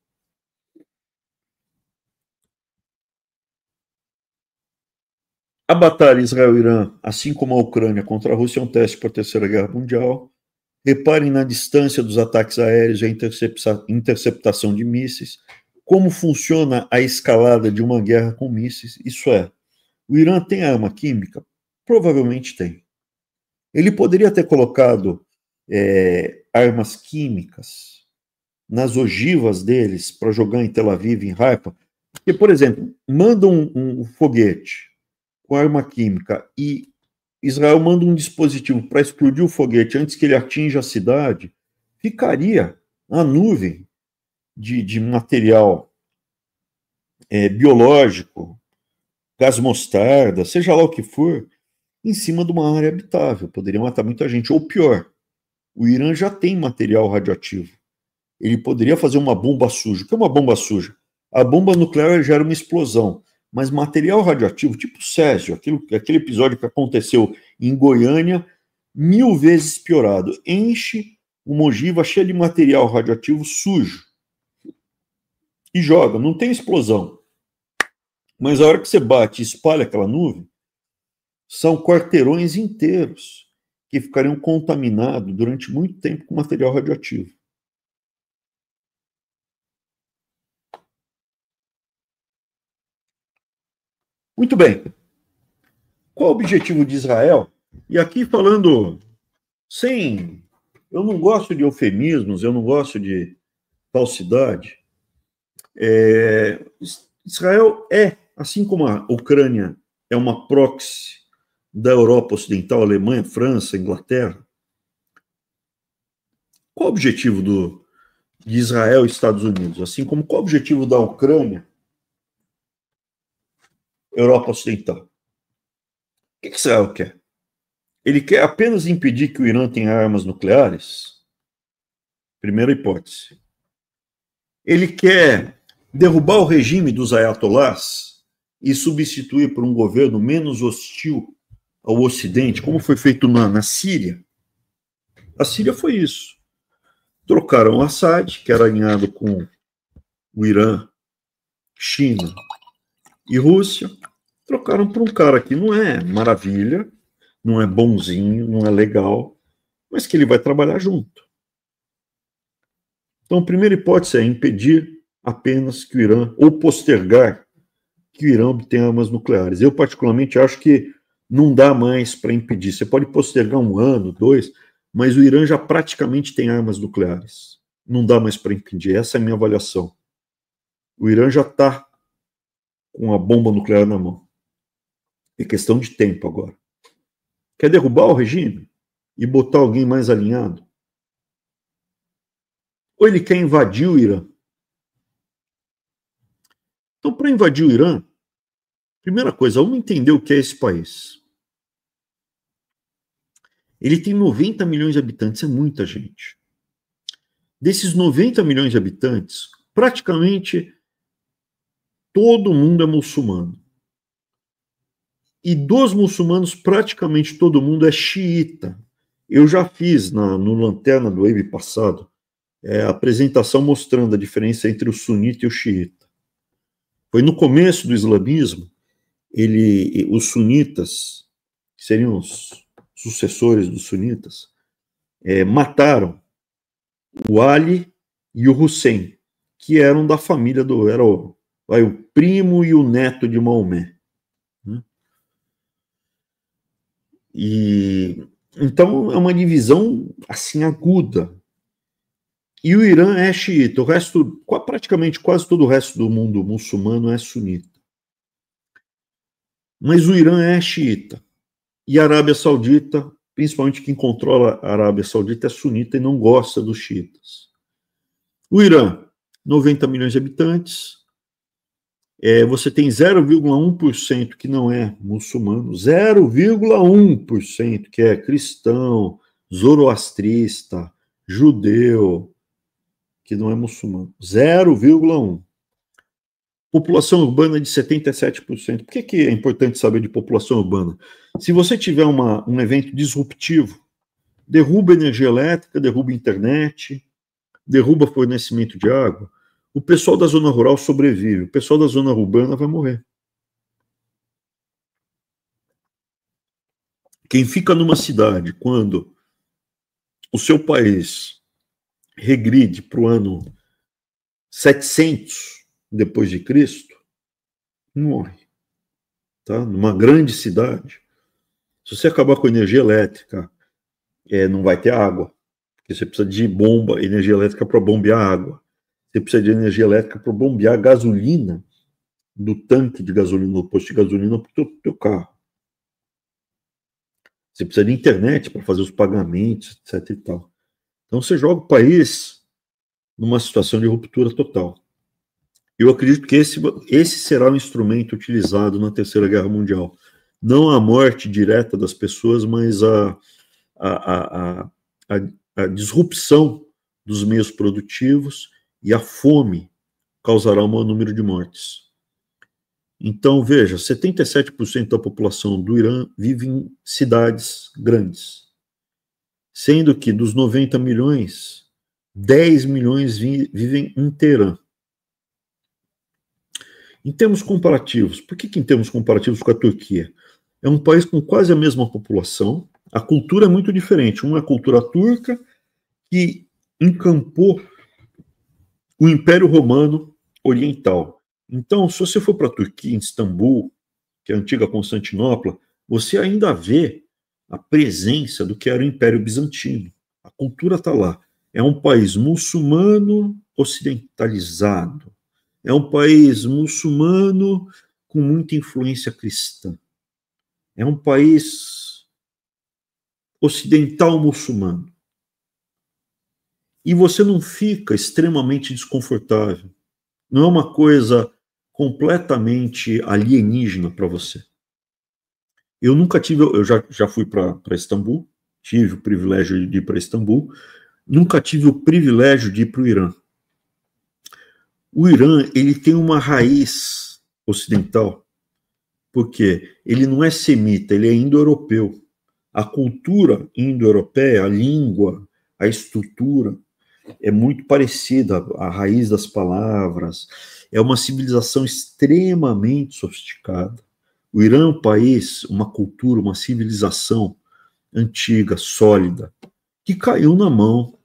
A batalha Israel-Irã, assim como a Ucrânia contra a Rússia, é um teste para a Terceira Guerra Mundial. Reparem na distância dos ataques aéreos e a interceptação de mísseis. Como funciona a escalada de uma guerra com mísseis? Isso é, o Irã tem arma química? Provavelmente tem. Ele poderia ter colocado armas químicas nas ogivas deles para jogar em Tel Aviv, em Haifa. Porque, por exemplo, manda um foguete com arma química e Israel manda um dispositivo para explodir o foguete antes que ele atinja a cidade, ficaria a nuvem de material biológico, gás mostarda, seja lá o que for, em cima de uma área habitável. Poderia matar muita gente. Ou pior, o Irã já tem material radioativo. Ele poderia fazer uma bomba suja. O que é uma bomba suja? A bomba nuclear gera uma explosão, mas material radioativo, tipo Césio, aquele episódio que aconteceu em Goiânia, 1000 vezes piorado. Enche uma ogiva cheia de material radioativo sujo e joga, não tem explosão. Mas a hora que você bate e espalha aquela nuvem, são quarteirões inteiros que ficariam contaminados durante muito tempo com material radioativo. Muito bem. Qual o objetivo de Israel? E aqui falando sem... Eu não gosto de eufemismos, eu não gosto de falsidade. Israel assim como a Ucrânia é uma proxy da Europa Ocidental, Alemanha, França, Inglaterra. Qual o objetivo de Israel e Estados Unidos? Assim como qual o objetivo da Ucrânia, Europa Ocidental? O que Israel quer? Ele quer apenas impedir que o Irã tenha armas nucleares? Primeira hipótese. Ele quer derrubar o regime dos ayatolás e substituir por um governo menos hostil ao Ocidente, como foi feito na Síria? A Síria foi isso. Trocaram o Assad, que era alinhado com o Irã, China e Rússia, trocaram por um cara que não é maravilha, não é bonzinho, não é legal, mas que ele vai trabalhar junto. Então, a primeira hipótese é impedir apenas que o Irã, ou postergar que o Irã obtenha armas nucleares. Eu, particularmente, acho que não dá mais para impedir. Você pode postergar 1 ano, 2, mas o Irã já praticamente tem armas nucleares. Não dá mais para impedir. Essa é a minha avaliação. O Irã já está com a bomba nuclear na mão. É questão de tempo agora. Quer derrubar o regime e botar alguém mais alinhado? Ou ele quer invadir o Irã? Então, para invadir o Irã, primeira coisa, vamos entender o que é esse país. Ele tem 90 milhões de habitantes, é muita gente. Desses 90 milhões de habitantes, praticamente todo mundo é muçulmano. E dos muçulmanos, praticamente todo mundo é xiita. Eu já fiz no Lanterna do Wave passado a apresentação mostrando a diferença entre o sunita e o xiita. Foi no começo do islamismo, os sunitas, que seriam os sucessores dos sunitas, mataram o Ali e o Hussein, que eram da família era o primo e o neto de Maomé. E então é uma divisão assim aguda. E o Irã é xiita, o resto, praticamente quase todo o resto do mundo muçulmano é sunita. Mas o Irã é xiita. E a Arábia Saudita, principalmente quem controla a Arábia Saudita, é sunita e não gosta dos xiitas. O Irã, 90 milhões de habitantes, você tem 0,1% que não é muçulmano, 0,1% que é cristão, zoroastrista, judeu, que não é muçulmano. 0,1%. População urbana de 77%. Por que é importante saber de população urbana? Se você tiver um evento disruptivo, derruba energia elétrica, derruba internet, derruba fornecimento de água, o pessoal da zona rural sobrevive, o pessoal da zona urbana vai morrer. Quem fica numa cidade quando o seu país regride para o ano 700 depois de Cristo, morre. Tá? Numa grande cidade, se você acabar com a energia elétrica, não vai ter água, porque você precisa de bomba, energia elétrica para bombear água. Você precisa de energia elétrica para bombear gasolina do tanque de gasolina, do posto de gasolina para o teu carro. Você precisa de internet para fazer os pagamentos, etc. e tal. Então você joga o país numa situação de ruptura total. Eu acredito que esse será o instrumento utilizado na Terceira Guerra Mundial. Não a morte direta das pessoas, mas a disrupção dos meios produtivos e a fome causará o maior número de mortes. Então, veja, 77% da população do Irã vive em cidades grandes, sendo que dos 90 milhões, 10 milhões vivem em Teherã. Em termos comparativos, por que em termos comparativos com a Turquia? É um país com quase a mesma população, a cultura é muito diferente. Uma é a cultura turca, que encampou o Império Romano Oriental. Então, se você for para a Turquia, em Istambul, que é a antiga Constantinopla, você ainda vê a presença do que era o Império Bizantino. A cultura está lá. É um país muçulmano ocidentalizado. É um país muçulmano com muita influência cristã. É um país ocidental muçulmano. E você não fica extremamente desconfortável. Não é uma coisa completamente alienígena para você. Eu nunca tive, eu já fui para Istambul, tive o privilégio de ir para Istambul, nunca tive o privilégio de ir para o Irã. O Irã, ele tem uma raiz ocidental, porque ele não é semita, ele é indo-europeu. A cultura indo-europeia, a língua, a estrutura é muito parecida, a raiz das palavras, é uma civilização extremamente sofisticada. O Irã é um país, uma cultura, uma civilização antiga, sólida, que caiu na mão,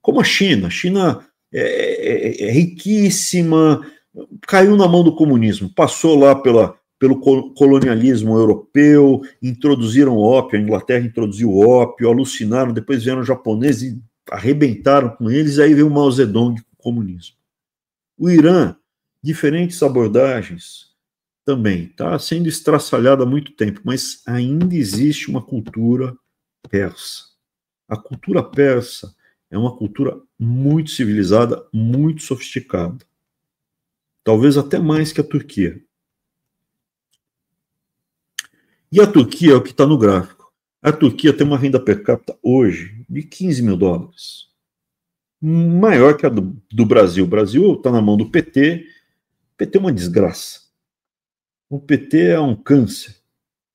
como a China. A China é riquíssima, caiu na mão do comunismo, passou lá pelo colonialismo europeu, introduziram ópio, a Inglaterra introduziu ópio, alucinaram, depois vieram os japoneses e arrebentaram com eles, aí veio o Mao Zedong com o comunismo. O Irã, diferentes abordagens, também está sendo estraçalhada há muito tempo, mas ainda existe uma cultura persa. A cultura persa é uma cultura muito civilizada, muito sofisticada. Talvez até mais que a Turquia. E a Turquia é o que está no gráfico. A Turquia tem uma renda per capita hoje de 15 mil dólares. Maior que a do Brasil. O Brasil está na mão do PT. O PT é uma desgraça. O PT é um câncer.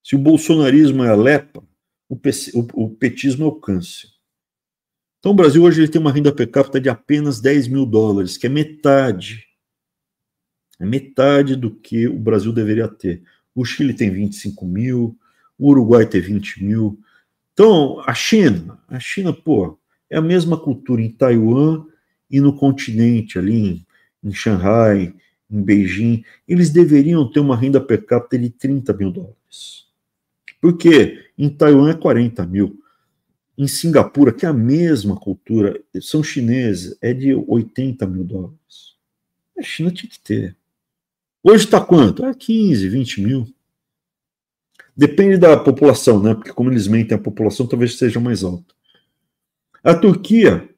Se o bolsonarismo é a lepra, o petismo é o câncer. Então o Brasil hoje ele tem uma renda per capita de apenas 10 mil dólares, que é metade. É metade do que o Brasil deveria ter. O Chile tem 25 mil, o Uruguai tem 20 mil. Então, a China, pô, é a mesma cultura em Taiwan e no continente, ali em Xangai, em Beijing. Eles deveriam ter uma renda per capita de 30 mil dólares. Por quê? Em Taiwan é 40 mil. Em Singapura, que é a mesma cultura, são chineses, é de 80 mil dólares. A China tinha que ter. Hoje está quanto? 15, 20 mil. Depende da população, né? Porque como eles mentem a população, talvez seja mais alta. A Turquia,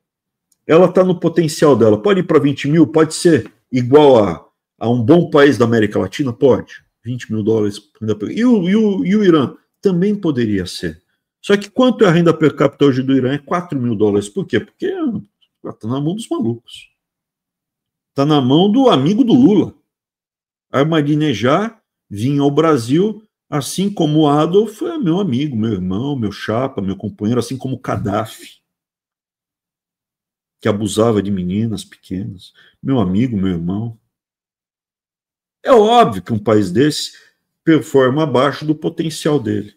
ela está no potencial dela. Pode ir para 20 mil? Pode ser igual a um bom país da América Latina? Pode. 20 mil dólares. E o Irã? Também poderia ser. Só que quanto é a renda per capita hoje do Irã? É 4 mil dólares. Por quê? Porque está na mão dos malucos. Está na mão do amigo do Lula. Ahmadinejad vinha ao Brasil, assim como o Adolf é meu amigo, meu irmão, meu chapa, meu companheiro, assim como o Gaddafi, que abusava de meninas pequenas. Meu amigo, meu irmão. É óbvio que um país desse performa abaixo do potencial dele.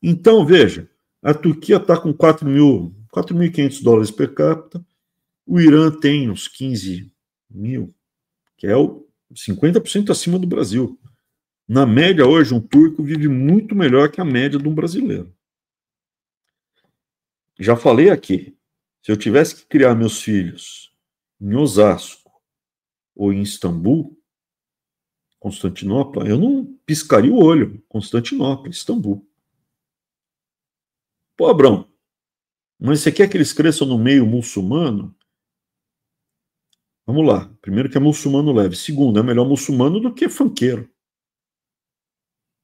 Então, veja, a Turquia está com 4.500 dólares per capita, o Irã tem uns 15 mil, que é o 50% acima do Brasil. Na média, hoje, um turco vive muito melhor que a média de um brasileiro. Já falei aqui, se eu tivesse que criar meus filhos em Osasco ou em Istambul, Constantinopla, eu não piscaria o olho. Constantinopla, Istambul. Pô, Abrão, mas você quer que eles cresçam no meio muçulmano? Vamos lá. Primeiro que é muçulmano leve. Segundo, é melhor muçulmano do que funkeiro.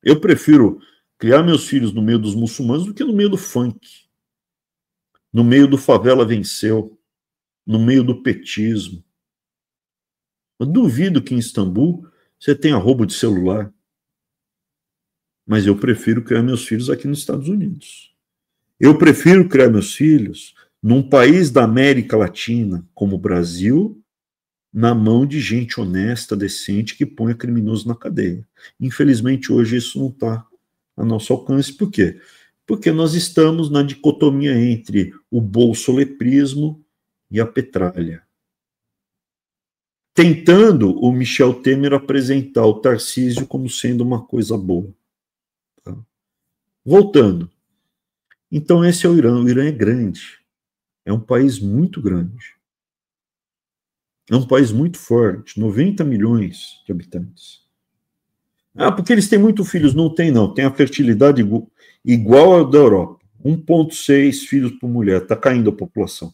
Eu prefiro criar meus filhos no meio dos muçulmanos do que no meio do funk. No meio do favela venceu. No meio do petismo. Eu duvido que em Istambul você tenha roubo de celular. Mas eu prefiro criar meus filhos aqui nos Estados Unidos. Eu prefiro criar meus filhos num país da América Latina, como o Brasil, na mão de gente honesta, decente, que põe criminoso na cadeia. Infelizmente, hoje isso não está a nosso alcance. Por quê? Porque nós estamos na dicotomia entre o bolsoleprismo e a petralha. Tentando o Michel Temer apresentar o Tarcísio como sendo uma coisa boa. Tá? Voltando. Então, esse é o Irã. O Irã é grande. É um país muito grande. É um país muito forte, 90 milhões de habitantes. Ah, porque eles têm muitos filhos? Não tem, não. Tem a fertilidade igual à da Europa. 1,6 filhos por mulher. Está caindo a população.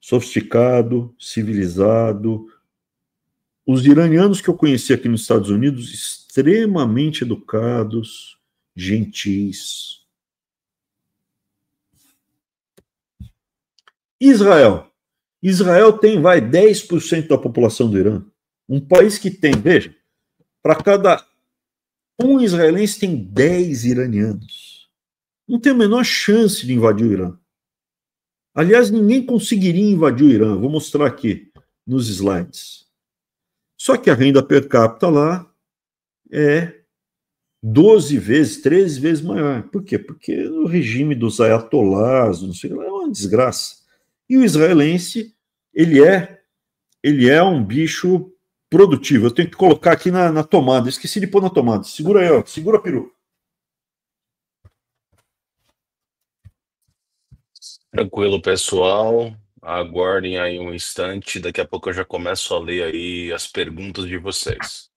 Sofisticado, civilizado. Os iranianos que eu conheci aqui nos Estados Unidos, extremamente educados, gentis. Israel. Israel tem, 10% da população do Irã. Um país que tem, veja, para cada um israelense tem 10 iranianos. Não tem a menor chance de invadir o Irã. Aliás, ninguém conseguiria invadir o Irã. Vou mostrar aqui nos slides. Só que a renda per capita lá é 12 vezes, 13 vezes maior. Por quê? Porque o regime dos ayatolás, não sei, é uma desgraça. E o israelense, ele é um bicho produtivo. Eu tenho que colocar aqui na tomada. Esqueci de pôr na tomada. Segura aí, ó. Segura, peru. Tranquilo, pessoal. Aguardem aí um instante, daqui a pouco eu já começo a ler aí as perguntas de vocês.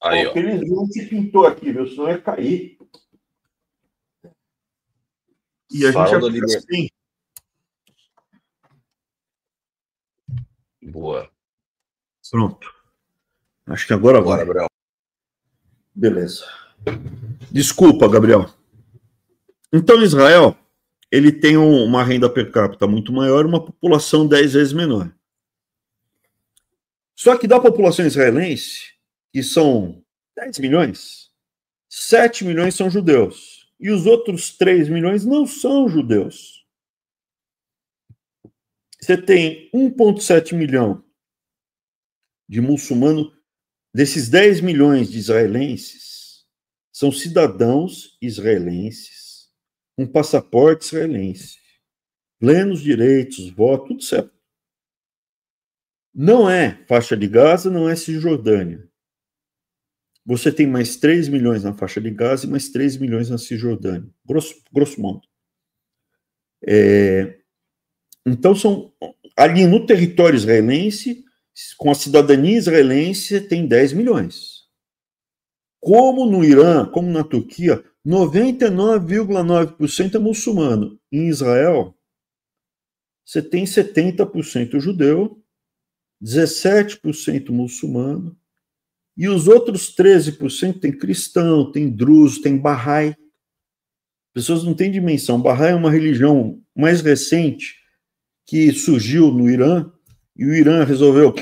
Aí, ó. Felizmente pintou aqui, viu? Senão ia cair. E a gente Farol da ia ficar assim. Boa. Pronto. Acho que agora Bora, vai. Gabriel. Beleza. Desculpa, Gabriel. Então, Israel, ele tem uma renda per capita muito maior e uma população 10 vezes menor. Só que da população israelense, que são 10 milhões, 7 milhões são judeus. E os outros 3 milhões não são judeus. Você tem 1,7 milhão de muçulmanos. Desses 10 milhões de israelenses, são cidadãos israelenses, com passaporte israelense, plenos direitos, voto, tudo certo. Não é faixa de Gaza, não é Cisjordânia. Você tem mais 3 milhões na faixa de Gaza e mais 3 milhões na Cisjordânia, grosso modo. Então, são ali no território israelense, com a cidadania israelense, tem 10 milhões. Como no Irã, como na Turquia, 99,9% é muçulmano. Em Israel, você tem 70% judeu, 17% muçulmano, e os outros 13% tem cristão, tem druso, tem Bahá'í. As pessoas não têm dimensão. Bahá'í é uma religião mais recente que surgiu no Irã, e o Irã resolveu...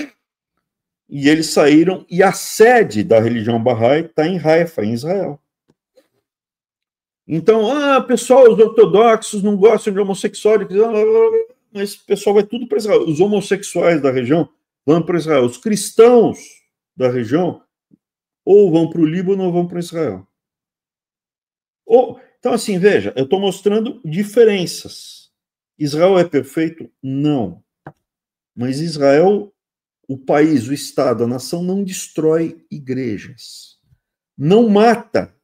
E eles saíram, e a sede da religião Bahá'í está em Haifa, em Israel. Então, pessoal, os ortodoxos não gostam de homossexuais, mas o pessoal vai tudo para Israel. Os homossexuais da região vão para Israel. Os cristãos da região ou vão para o Líbano ou vão para Israel. Então, assim, veja, eu estou mostrando diferenças. Israel é perfeito? Não. Mas Israel, o país, o Estado, a nação, não destrói igrejas. Não mata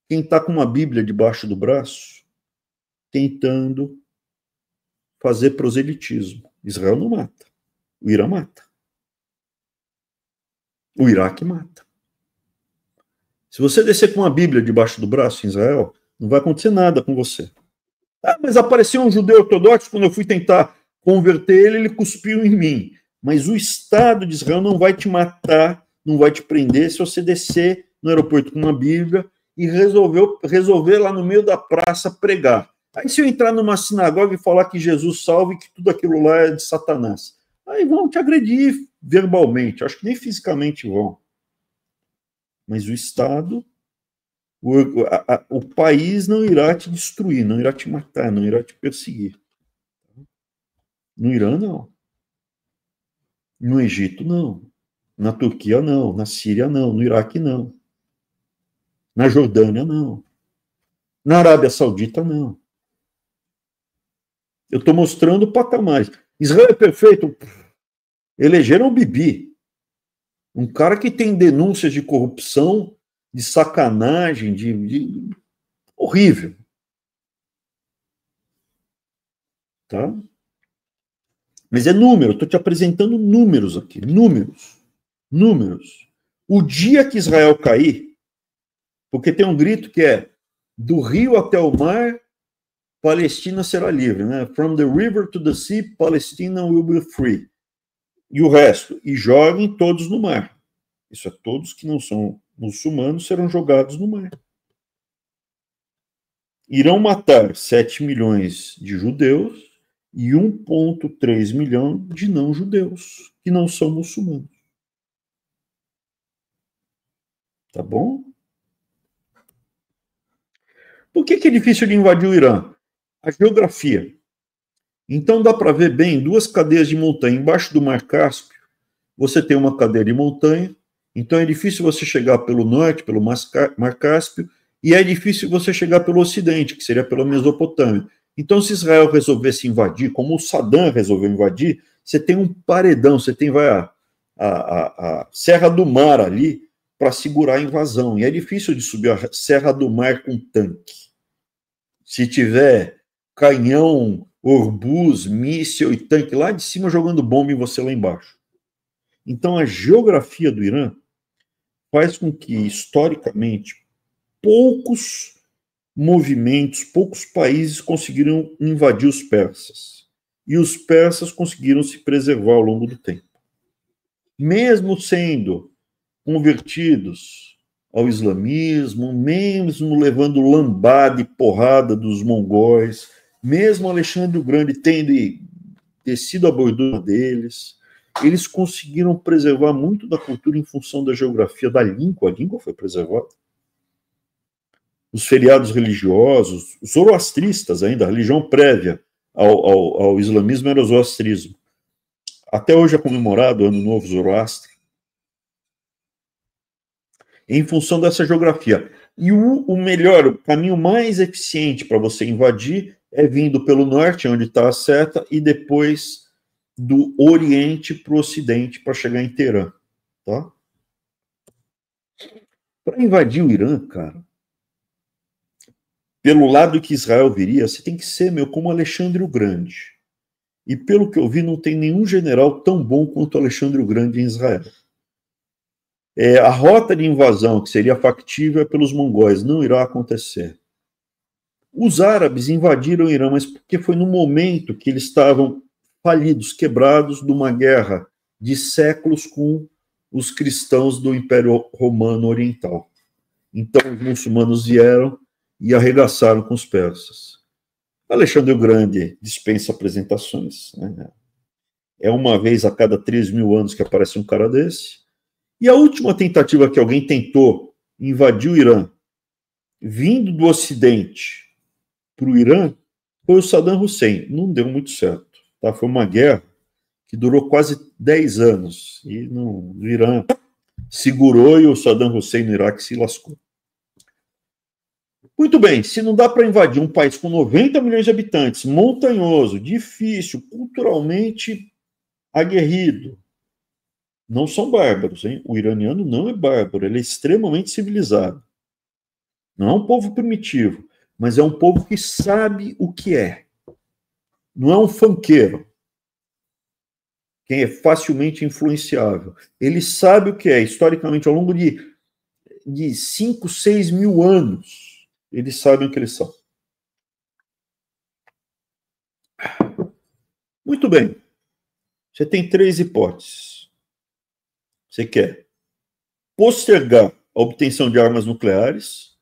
quem está com uma Bíblia debaixo do braço, tentando fazer proselitismo. Israel não mata. O Irã mata. O Iraque mata. Se você descer com uma Bíblia debaixo do braço em Israel, não vai acontecer nada com você. Mas apareceu um judeu ortodoxo, quando eu fui tentar converter ele, ele cuspiu em mim. Mas o Estado de Israel não vai te matar, não vai te prender se você descer no aeroporto com uma Bíblia e resolver lá no meio da praça pregar. Aí se eu entrar numa sinagoga e falar que Jesus salva e que tudo aquilo lá é de Satanás, aí vão te agredir verbalmente, acho que nem fisicamente vão. Mas o Estado, o país não irá te destruir, não irá te matar, não irá te perseguir. No Irã, não. No Egito, não. Na Turquia, não. Na Síria, não. No Iraque, não. Na Jordânia, não. Na Arábia Saudita, não. Eu estou mostrando patamares. Israel é perfeito. Elegeram o Bibi. Um cara que tem denúncias de corrupção, de sacanagem, horrível. Tá? Mas é número, estou te apresentando números aqui. Números. O dia que Israel cair, porque tem um grito que é do rio até o mar, Palestina será livre, né? From the river to the sea, Palestina will be free. E o resto, e joguem todos no mar. Isso é, todos que não são muçulmanos serão jogados no mar. Irão matar 7 milhões de judeus e 1,3 milhão de não-judeus, que não são muçulmanos. Tá bom? Por que é difícil de invadir o Irã? A geografia. Então dá para ver bem duas cadeias de montanha. Embaixo do Mar Cáspio, você tem uma cadeia de montanha, então é difícil você chegar pelo norte, pelo Mar Cáspio, e é difícil você chegar pelo ocidente, que seria pela Mesopotâmia. Então, se Israel resolvesse invadir, como o Saddam resolveu invadir, você tem um paredão, você tem a Serra do Mar ali para segurar a invasão. E é difícil de subir a Serra do Mar com tanque. Se tiver canhão, orbus, míssil e tanque lá de cima jogando bomba em você lá embaixo. Então, a geografia do Irã faz com que, historicamente, poucos movimentos, poucos países conseguiram invadir os persas. E os persas conseguiram se preservar ao longo do tempo. Mesmo sendo convertidos ao islamismo, mesmo levando lambada e porrada dos mongóis, mesmo Alexandre o Grande tendo descido a bordura deles, eles conseguiram preservar muito da cultura em função da geografia da língua. A língua foi preservada. Os feriados religiosos, os zoroastristas ainda, a religião prévia ao islamismo era o zoroastrismo. Até hoje é comemorado o Ano Novo Zoroastre, em função dessa geografia. E o melhor, o caminho mais eficiente para você invadir é vindo pelo norte, onde está a seta, e depois do oriente para o ocidente, para chegar em Teherã. Tá? Para invadir o Irã, cara, pelo lado que Israel viria, você tem que ser, como Alexandre o Grande. E pelo que eu vi, não tem nenhum general tão bom quanto Alexandre o Grande em Israel. A rota de invasão, que seria factível, é pelos mongóis, não irá acontecer. Os árabes invadiram o Irã, mas porque foi no momento que eles estavam falidos, quebrados de uma guerra de séculos com os cristãos do Império Romano Oriental. Então, os muçulmanos vieram e arregaçaram com os persas. Alexandre o Grande dispensa apresentações. Né? É uma vez a cada 3.000 anos que aparece um cara desse. E a última tentativa que alguém tentou invadir o Irã, vindo do Ocidente para o Irã, foi o Saddam Hussein. Não deu muito certo. Tá? Foi uma guerra que durou quase 10 anos. E o Irã segurou e o Saddam Hussein no Iraque se lascou. Muito bem, se não dá para invadir um país com 90 milhões de habitantes, montanhoso, difícil, culturalmente aguerrido, não são bárbaros, hein? O iraniano não é bárbaro, ele é extremamente civilizado. Não é um povo primitivo, mas é um povo que sabe o que é. Não é um funkeiro, quem é facilmente influenciável. Ele sabe o que é, historicamente, ao longo de 5, 6 mil anos. Eles sabem o que eles são. Muito bem. Você tem 3 hipóteses. Você quer postergar a obtenção de armas nucleares,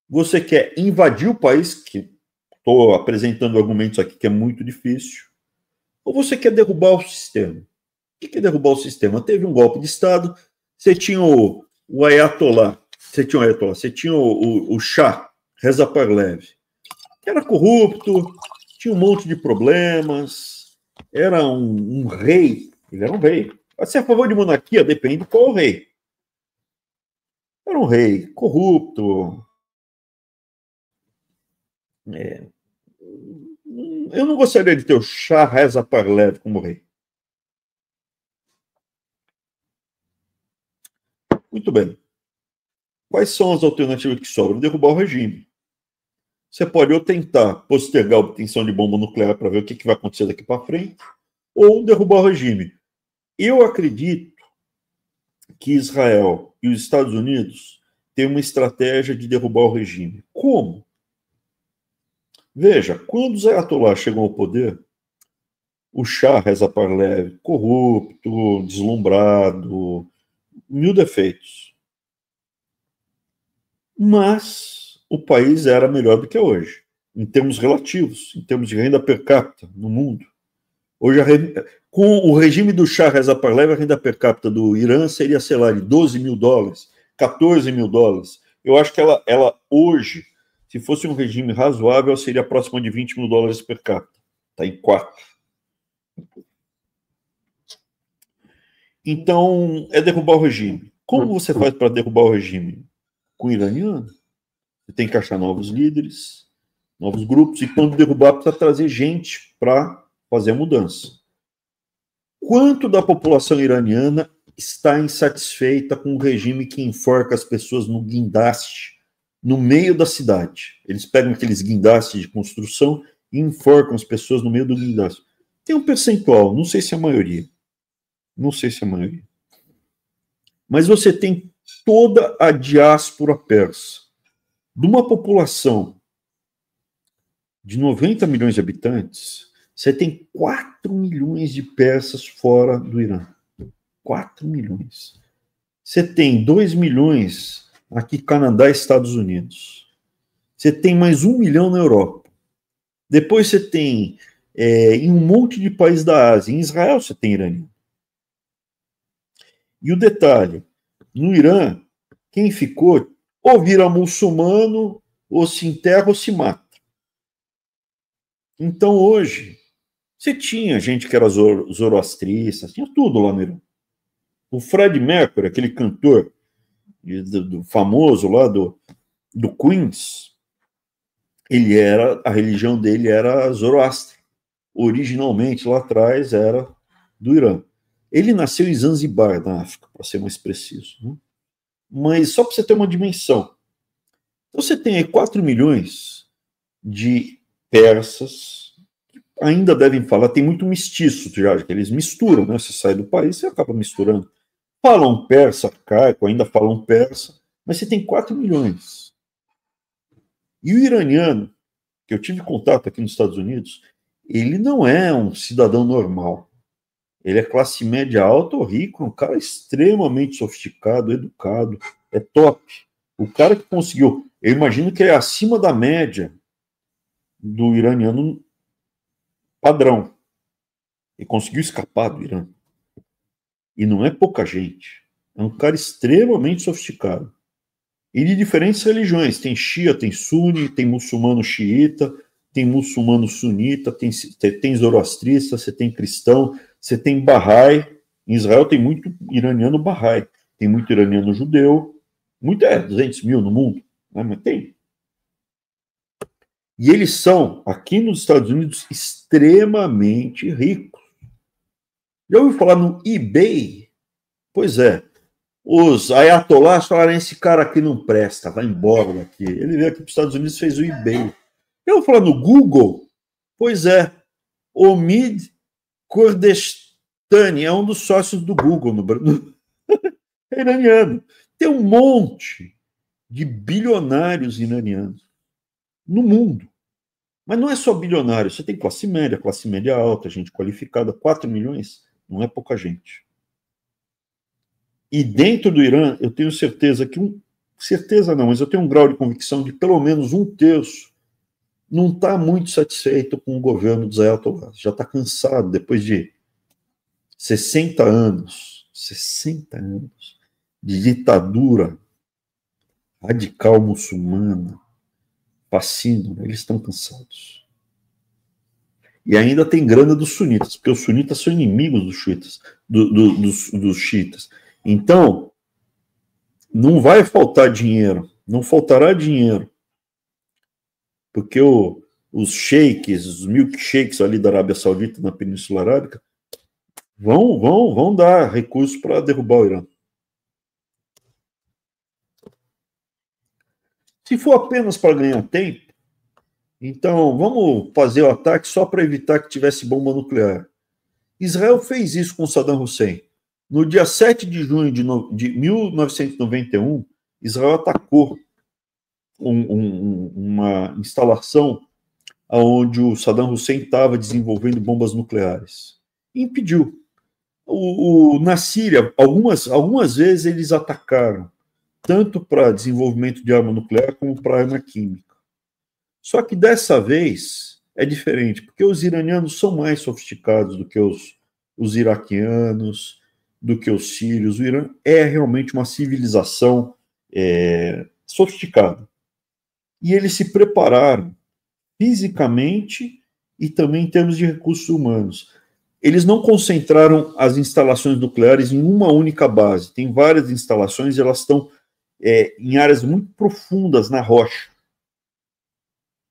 você quer invadir o país, que estou apresentando argumentos aqui que é muito difícil, ou você quer derrubar o sistema. O que é derrubar o sistema? Teve um golpe de Estado, você tinha o Ayatollah, você tinha o Shah, Reza Parlev, que era corrupto, tinha um monte de problemas, era um rei, ele era um rei. Se é a favor de monarquia, depende de qual rei. Era um rei corrupto. Eu não gostaria de ter o Shah Reza Parlev como rei. Muito bem. Quais são as alternativas que sobram? Derrubar o regime. Você pode ou tentar postergar a obtenção de bomba nuclear para ver o que vai acontecer daqui para frente, ou derrubar o regime. Eu acredito que Israel e os Estados Unidos têm uma estratégia de derrubar o regime. Como? Veja, quando os ayatollahs chegam ao poder, o Shah Reza Parlev, corrupto, deslumbrado, mil defeitos. Mas o país era melhor do que é hoje, em termos relativos, em termos de renda per capita no mundo. Hoje, com o regime do Shah Reza Parlev, a renda per capita do Irã seria, sei lá, de $12 mil, $14 mil. Eu acho que ela hoje, se fosse um regime razoável, seria próxima de $20 mil per capita. Está em 4. Então, é derrubar o regime. Como você faz para derrubar o regime? Com o iraniano. Você tem que achar novos líderes, novos grupos, e quando derrubar, precisa trazer gente para fazer a mudança. Quanto da população iraniana está insatisfeita com o regime que enforca as pessoas no guindaste no meio da cidade. Eles pegam aqueles guindastes de construção e enforcam as pessoas no meio do guindaste. Tem um percentual, não sei se é a maioria. Não sei se é a maioria. Mas você tem toda a diáspora persa. De uma população de 90 milhões de habitantes, você tem 4 milhões de persas fora do Irã. 4 milhões. Você tem 2 milhões aqui, Canadá e Estados Unidos. Você tem mais 1 milhão na Europa. Depois você tem em um monte de países da Ásia. Em Israel você tem iraniano. E o detalhe, no Irã, quem ficou ou vira muçulmano, ou se enterra ou se mata. Então hoje, você tinha gente que era zoroastrista, tinha tudo lá no Irã. O Fred Mercury, aquele cantor do famoso lá do Queens, a religião dele era Zoroastra. Originalmente, lá atrás, era do Irã. Ele nasceu em Zanzibar, na África, para ser mais preciso. Né? Mas só para você ter uma dimensão. Então você tem aí 4 milhões de persas, que ainda devem falar, tem muito mestiço já, que eles misturam, né? Você sai do país, você acaba misturando. Falam persa, arcaico, ainda falam persa, mas você tem 4 milhões. E o iraniano, que eu tive contato aqui nos Estados Unidos, ele não é um cidadão normal. Ele é classe média alta ou rico, é um cara extremamente sofisticado, educado, é top. O cara que conseguiu, eu imagino que é acima da média do iraniano padrão. Ele conseguiu escapar do Irã. E não é pouca gente. É um cara extremamente sofisticado. E de diferentes religiões. Tem Shia, tem Sunni, tem muçulmano xiita, tem muçulmano sunita, tem zoroastrista, você tem cristão, você tem Bahá'í. Em Israel tem muito iraniano Bahá'í. Tem muito iraniano judeu. 200 mil no mundo. Né? Mas tem. E eles são, aqui nos Estados Unidos, extremamente ricos. Já ouviu falar no eBay? Pois é. Os ayatolás falaram, esse cara aqui não presta, vai embora daqui. Ele veio aqui para os Estados Unidos e fez o eBay. Já ouviu falar no Google? Pois é. Omid Kordestani é um dos sócios do Google no Brasil. É iraniano. Tem um monte de bilionários iranianos no mundo. Mas não é só bilionário, você tem classe média alta, gente qualificada, 4 milhões, não é pouca gente. E dentro do Irã, eu tenho certeza que, certeza não, mas eu tenho um grau de convicção de pelo menos 1/3 não está muito satisfeito com o governo dos ayatollahs, já está cansado, depois de 60 anos de ditadura radical muçulmana, fascínio, eles estão cansados. E ainda tem grana dos sunitas, porque os sunitas são inimigos dos xiitas. Dos xiitas. Então, não vai faltar dinheiro, não faltará dinheiro, porque os sheiks, os milkshakes ali da Arábia Saudita, na Península Arábica, vão dar recursos para derrubar o Irã. Se for apenas para ganhar tempo, então vamos fazer o ataque só para evitar que tivesse bomba nuclear. Israel fez isso com Saddam Hussein. No dia 7 de junho de 1991, Israel atacou uma instalação onde o Saddam Hussein estava desenvolvendo bombas nucleares. E impediu. Na Síria, algumas vezes eles atacaram, tanto para desenvolvimento de arma nuclear como para arma química. Só que dessa vez é diferente, porque os iranianos são mais sofisticados do que os iraquianos, do que os sírios. O Irã é realmente uma civilização sofisticada. E eles se prepararam fisicamente e também em termos de recursos humanos. Eles não concentraram as instalações nucleares em uma única base. Tem várias instalações e elas estão em áreas muito profundas na rocha.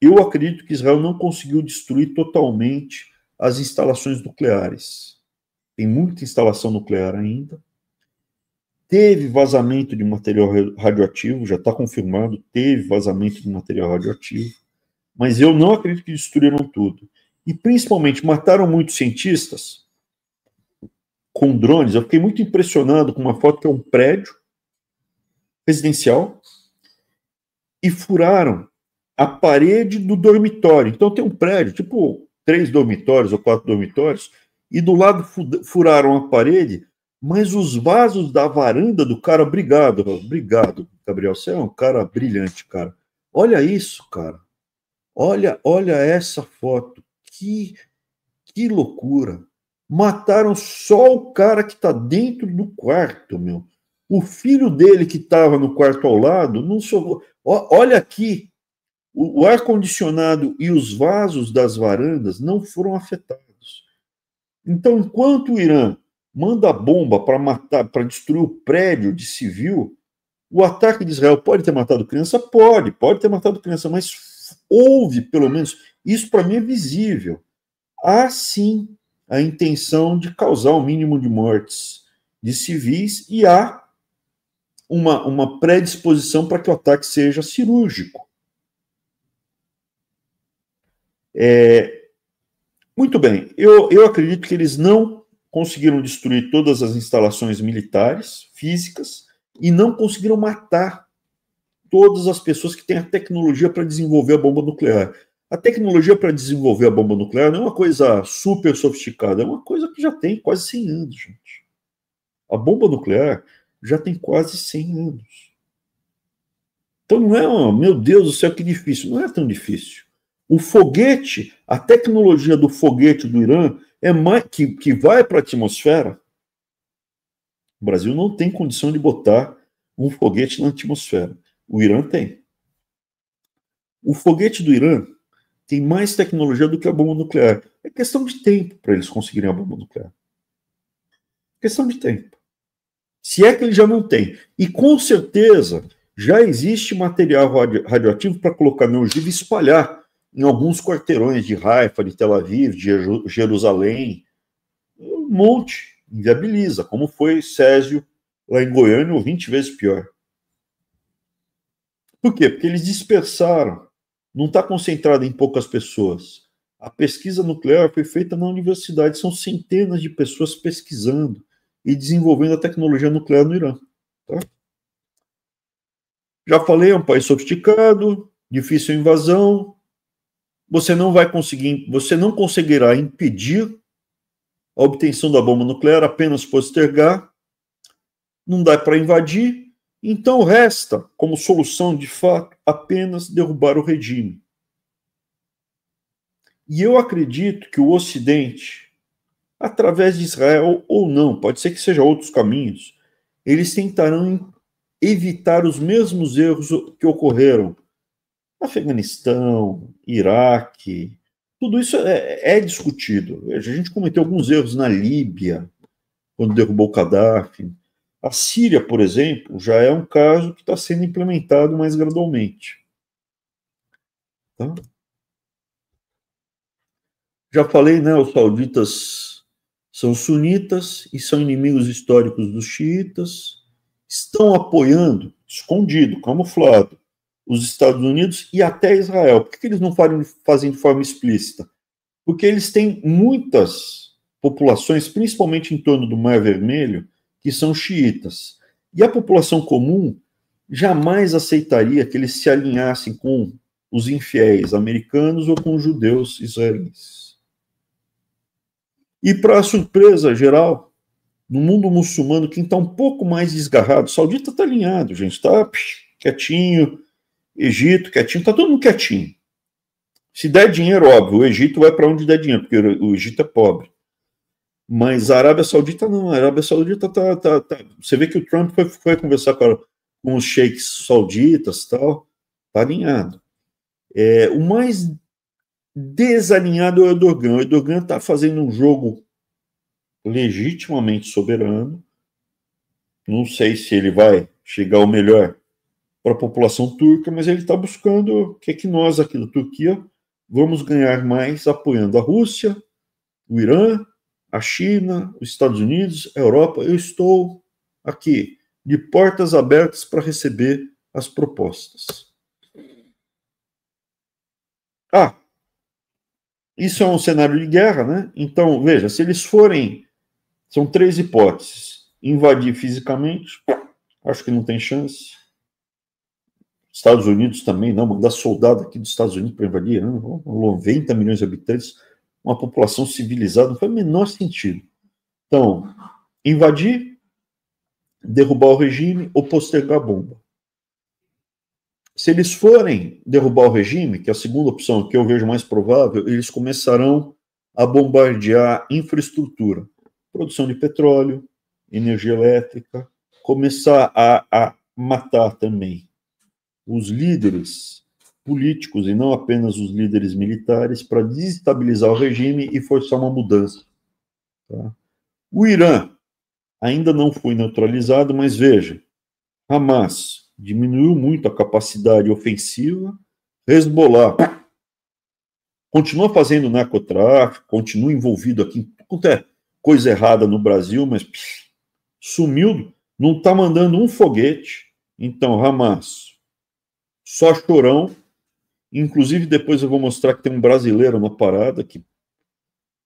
Eu acredito que Israel não conseguiu destruir totalmente as instalações nucleares. Tem muita instalação nuclear ainda. teve vazamento de material radioativo, já está confirmado, teve vazamento de material radioativo, mas eu não acredito que destruíram tudo. E, principalmente, mataram muitos cientistas com drones. Eu fiquei muito impressionado com uma foto que é um prédio residencial e furaram a parede do dormitório. Então, tem um prédio, tipo 3 dormitórios ou 4 dormitórios, e do lado furaram a parede, mas os vasos da varanda do cara, obrigado, Gabriel, você é um cara brilhante, cara. Olha isso, cara. Olha essa foto. Que loucura. Mataram só o cara que está dentro do quarto, meu. O filho dele que estava no quarto ao lado, não sobrou. Olha aqui, o ar-condicionado e os vasos das varandas não foram afetados. Então, enquanto o Irã manda bomba para matar, para destruir o prédio de civil, o ataque de Israel pode ter matado criança? Pode ter matado criança, mas houve, pelo menos, isso para mim é visível. Há, sim, a intenção de causar o mínimo de mortes de civis e há uma predisposição para que o ataque seja cirúrgico. Muito bem, eu acredito que eles não conseguiram destruir todas as instalações militares, físicas, e não conseguiram matar todas as pessoas que têm a tecnologia para desenvolver a bomba nuclear. A tecnologia para desenvolver a bomba nuclear não é uma coisa super sofisticada, é uma coisa que já tem quase 100 anos, gente. A bomba nuclear já tem quase 100 anos. Então não é, meu Deus do céu, que difícil. Não é tão difícil. O foguete, a tecnologia do foguete do Irã é mais que vai para a atmosfera. O Brasil não tem condição de botar um foguete na atmosfera. O Irã tem. O foguete do Irã tem mais tecnologia do que a bomba nuclear. É questão de tempo para eles conseguirem a bomba nuclear. Questão de tempo. Se é que eles já não têm. E com certeza já existe material radioativo para colocar na ogiva e espalhar em alguns quarteirões de Haifa, de Tel Aviv, de Jerusalém. Um monte. Inviabiliza, como foi Césio lá em Goiânia, ou 20 vezes pior. Por quê? Porque eles dispersaram. Não está concentrado em poucas pessoas. A pesquisa nuclear foi feita na universidade. São centenas de pessoas pesquisando e desenvolvendo a tecnologia nuclear no Irã. Tá? Já falei, é um país sofisticado, difícil invasão. Você não conseguirá impedir a obtenção da bomba nuclear, apenas postergar. Não dá para invadir. Então resta, como solução de fato, apenas derrubar o regime. E eu acredito que o Ocidente, através de Israel ou não, pode ser que sejam outros caminhos, eles tentarão evitar os mesmos erros que ocorreram no Afeganistão, Iraque. Tudo isso é discutido. A gente cometeu alguns erros na Líbia, quando derrubou Gaddafi. A Síria, por exemplo, já é um caso que está sendo implementado mais gradualmente. Tá? Já falei, né? Os sauditas são sunitas e são inimigos históricos dos xiitas. Estão apoiando, escondido, camuflado, os Estados Unidos e até Israel. Por que eles não fazem de forma explícita? Porque eles têm muitas populações, principalmente em torno do Mar Vermelho, que são xiitas. E a população comum jamais aceitaria que eles se alinhassem com os infiéis americanos ou com os judeus israelenses. E para surpresa geral, no mundo muçulmano, quem está um pouco mais desgarrado, o saudita está alinhado, gente, está quietinho, Egito quietinho, está todo mundo quietinho. Se der dinheiro, óbvio, o Egito vai para onde der dinheiro, porque o Egito é pobre. Mas a Arábia Saudita não, a Arábia Saudita tá. Você vê que o Trump foi conversar com os sheiks sauditas e tal, tá alinhado. O mais desalinhado é o Erdogan. O Erdogan está fazendo um jogo legitimamente soberano. Não sei se ele vai chegar ao melhor para a população turca, mas ele está buscando o que nós aqui da Turquia vamos ganhar mais apoiando a Rússia, o Irã, a China, os Estados Unidos, a Europa. Eu estou aqui de portas abertas para receber as propostas. Isso é um cenário de guerra, né? Então, veja, se eles forem, são 3 hipóteses. Invadir fisicamente, acho que não tem chance. Estados Unidos também não, mandar soldado aqui dos Estados Unidos para invadir, não, 90 milhões de habitantes, uma população civilizada, não faz o menor sentido. Então, invadir, derrubar o regime ou postergar a bomba. Se eles forem derrubar o regime, que é a segunda opção que eu vejo mais provável, eles começarão a bombardear infraestrutura, produção de petróleo, energia elétrica, começar a matar também os líderes políticos e não apenas os líderes militares para desestabilizar o regime e forçar uma mudança. Tá? O Irã ainda não foi neutralizado, mas veja, Hamas diminuiu muito a capacidade ofensiva, Hezbollah continua fazendo narcotráfico, continua envolvido aqui em qualquer coisa errada no Brasil, mas sumiu, não está mandando um foguete. Então, Hamas, só chorão. Inclusive, depois eu vou mostrar que tem um brasileiro na parada que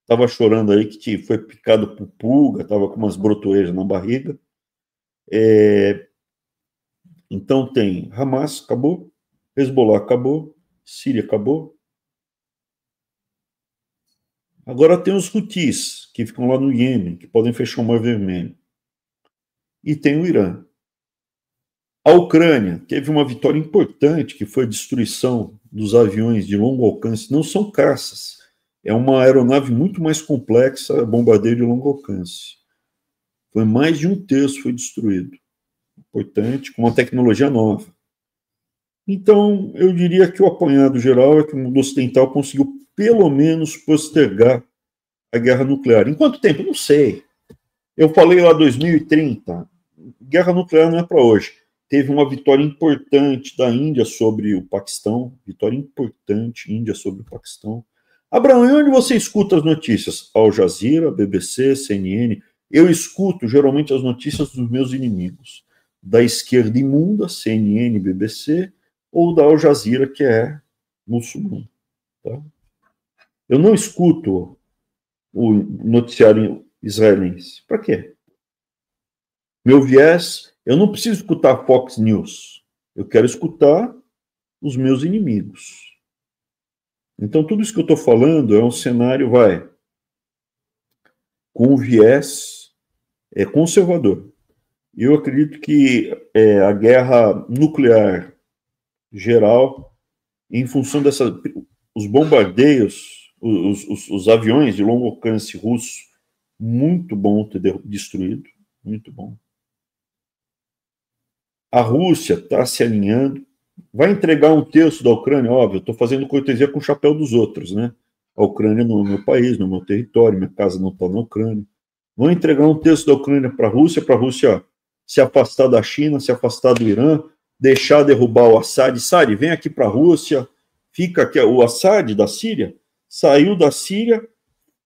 estava chorando aí, que foi picado por pulga, estava com umas brotoejas na barriga. Então tem Hamas, acabou, Hezbollah acabou, Síria acabou. Agora tem os Houthis, que ficam lá no Iêmen, que podem fechar o Mar Vermelho. E tem o Irã. A Ucrânia teve uma vitória importante, que foi a destruição dos aviões de longo alcance. Não são caças, é uma aeronave muito mais complexa, bombardeio de longo alcance. Foi mais de 1/3 foi destruído. Importante, com uma tecnologia nova. Então, eu diria que o apanhado geral é que o mundo ocidental conseguiu, pelo menos, postergar a guerra nuclear. Em quanto tempo? Não sei. Eu falei lá 2030. Guerra nuclear não é para hoje. Teve uma vitória importante da Índia sobre o Paquistão. Vitória importante, Índia sobre o Paquistão. Abraão, e onde você escuta as notícias? Al Jazeera, BBC, CNN. Eu escuto, geralmente, as notícias dos meus inimigos. Da esquerda imunda, CNN, BBC, ou da Al Jazeera, que é muçulmano. Tá? Eu não escuto o noticiário israelense. Para quê? Meu viés, eu não preciso escutar Fox News. Eu quero escutar os meus inimigos. Então, tudo isso que eu estou falando é um cenário, com viés conservador. Eu acredito que a guerra nuclear geral, em função os bombardeios, os aviões de longo alcance russos, muito bom ter destruído, muito bom. A Rússia está se alinhando, vai entregar 1/3 da Ucrânia, óbvio, estou fazendo cortesia com o chapéu dos outros, né? A Ucrânia no meu país, no meu território, minha casa não está na Ucrânia. Vão entregar 1/3 da Ucrânia para a Rússia se afastar da China, se afastar do Irã, deixar derrubar o Assad. Assad, vem aqui para a Rússia, fica aqui. O Assad da Síria saiu da Síria,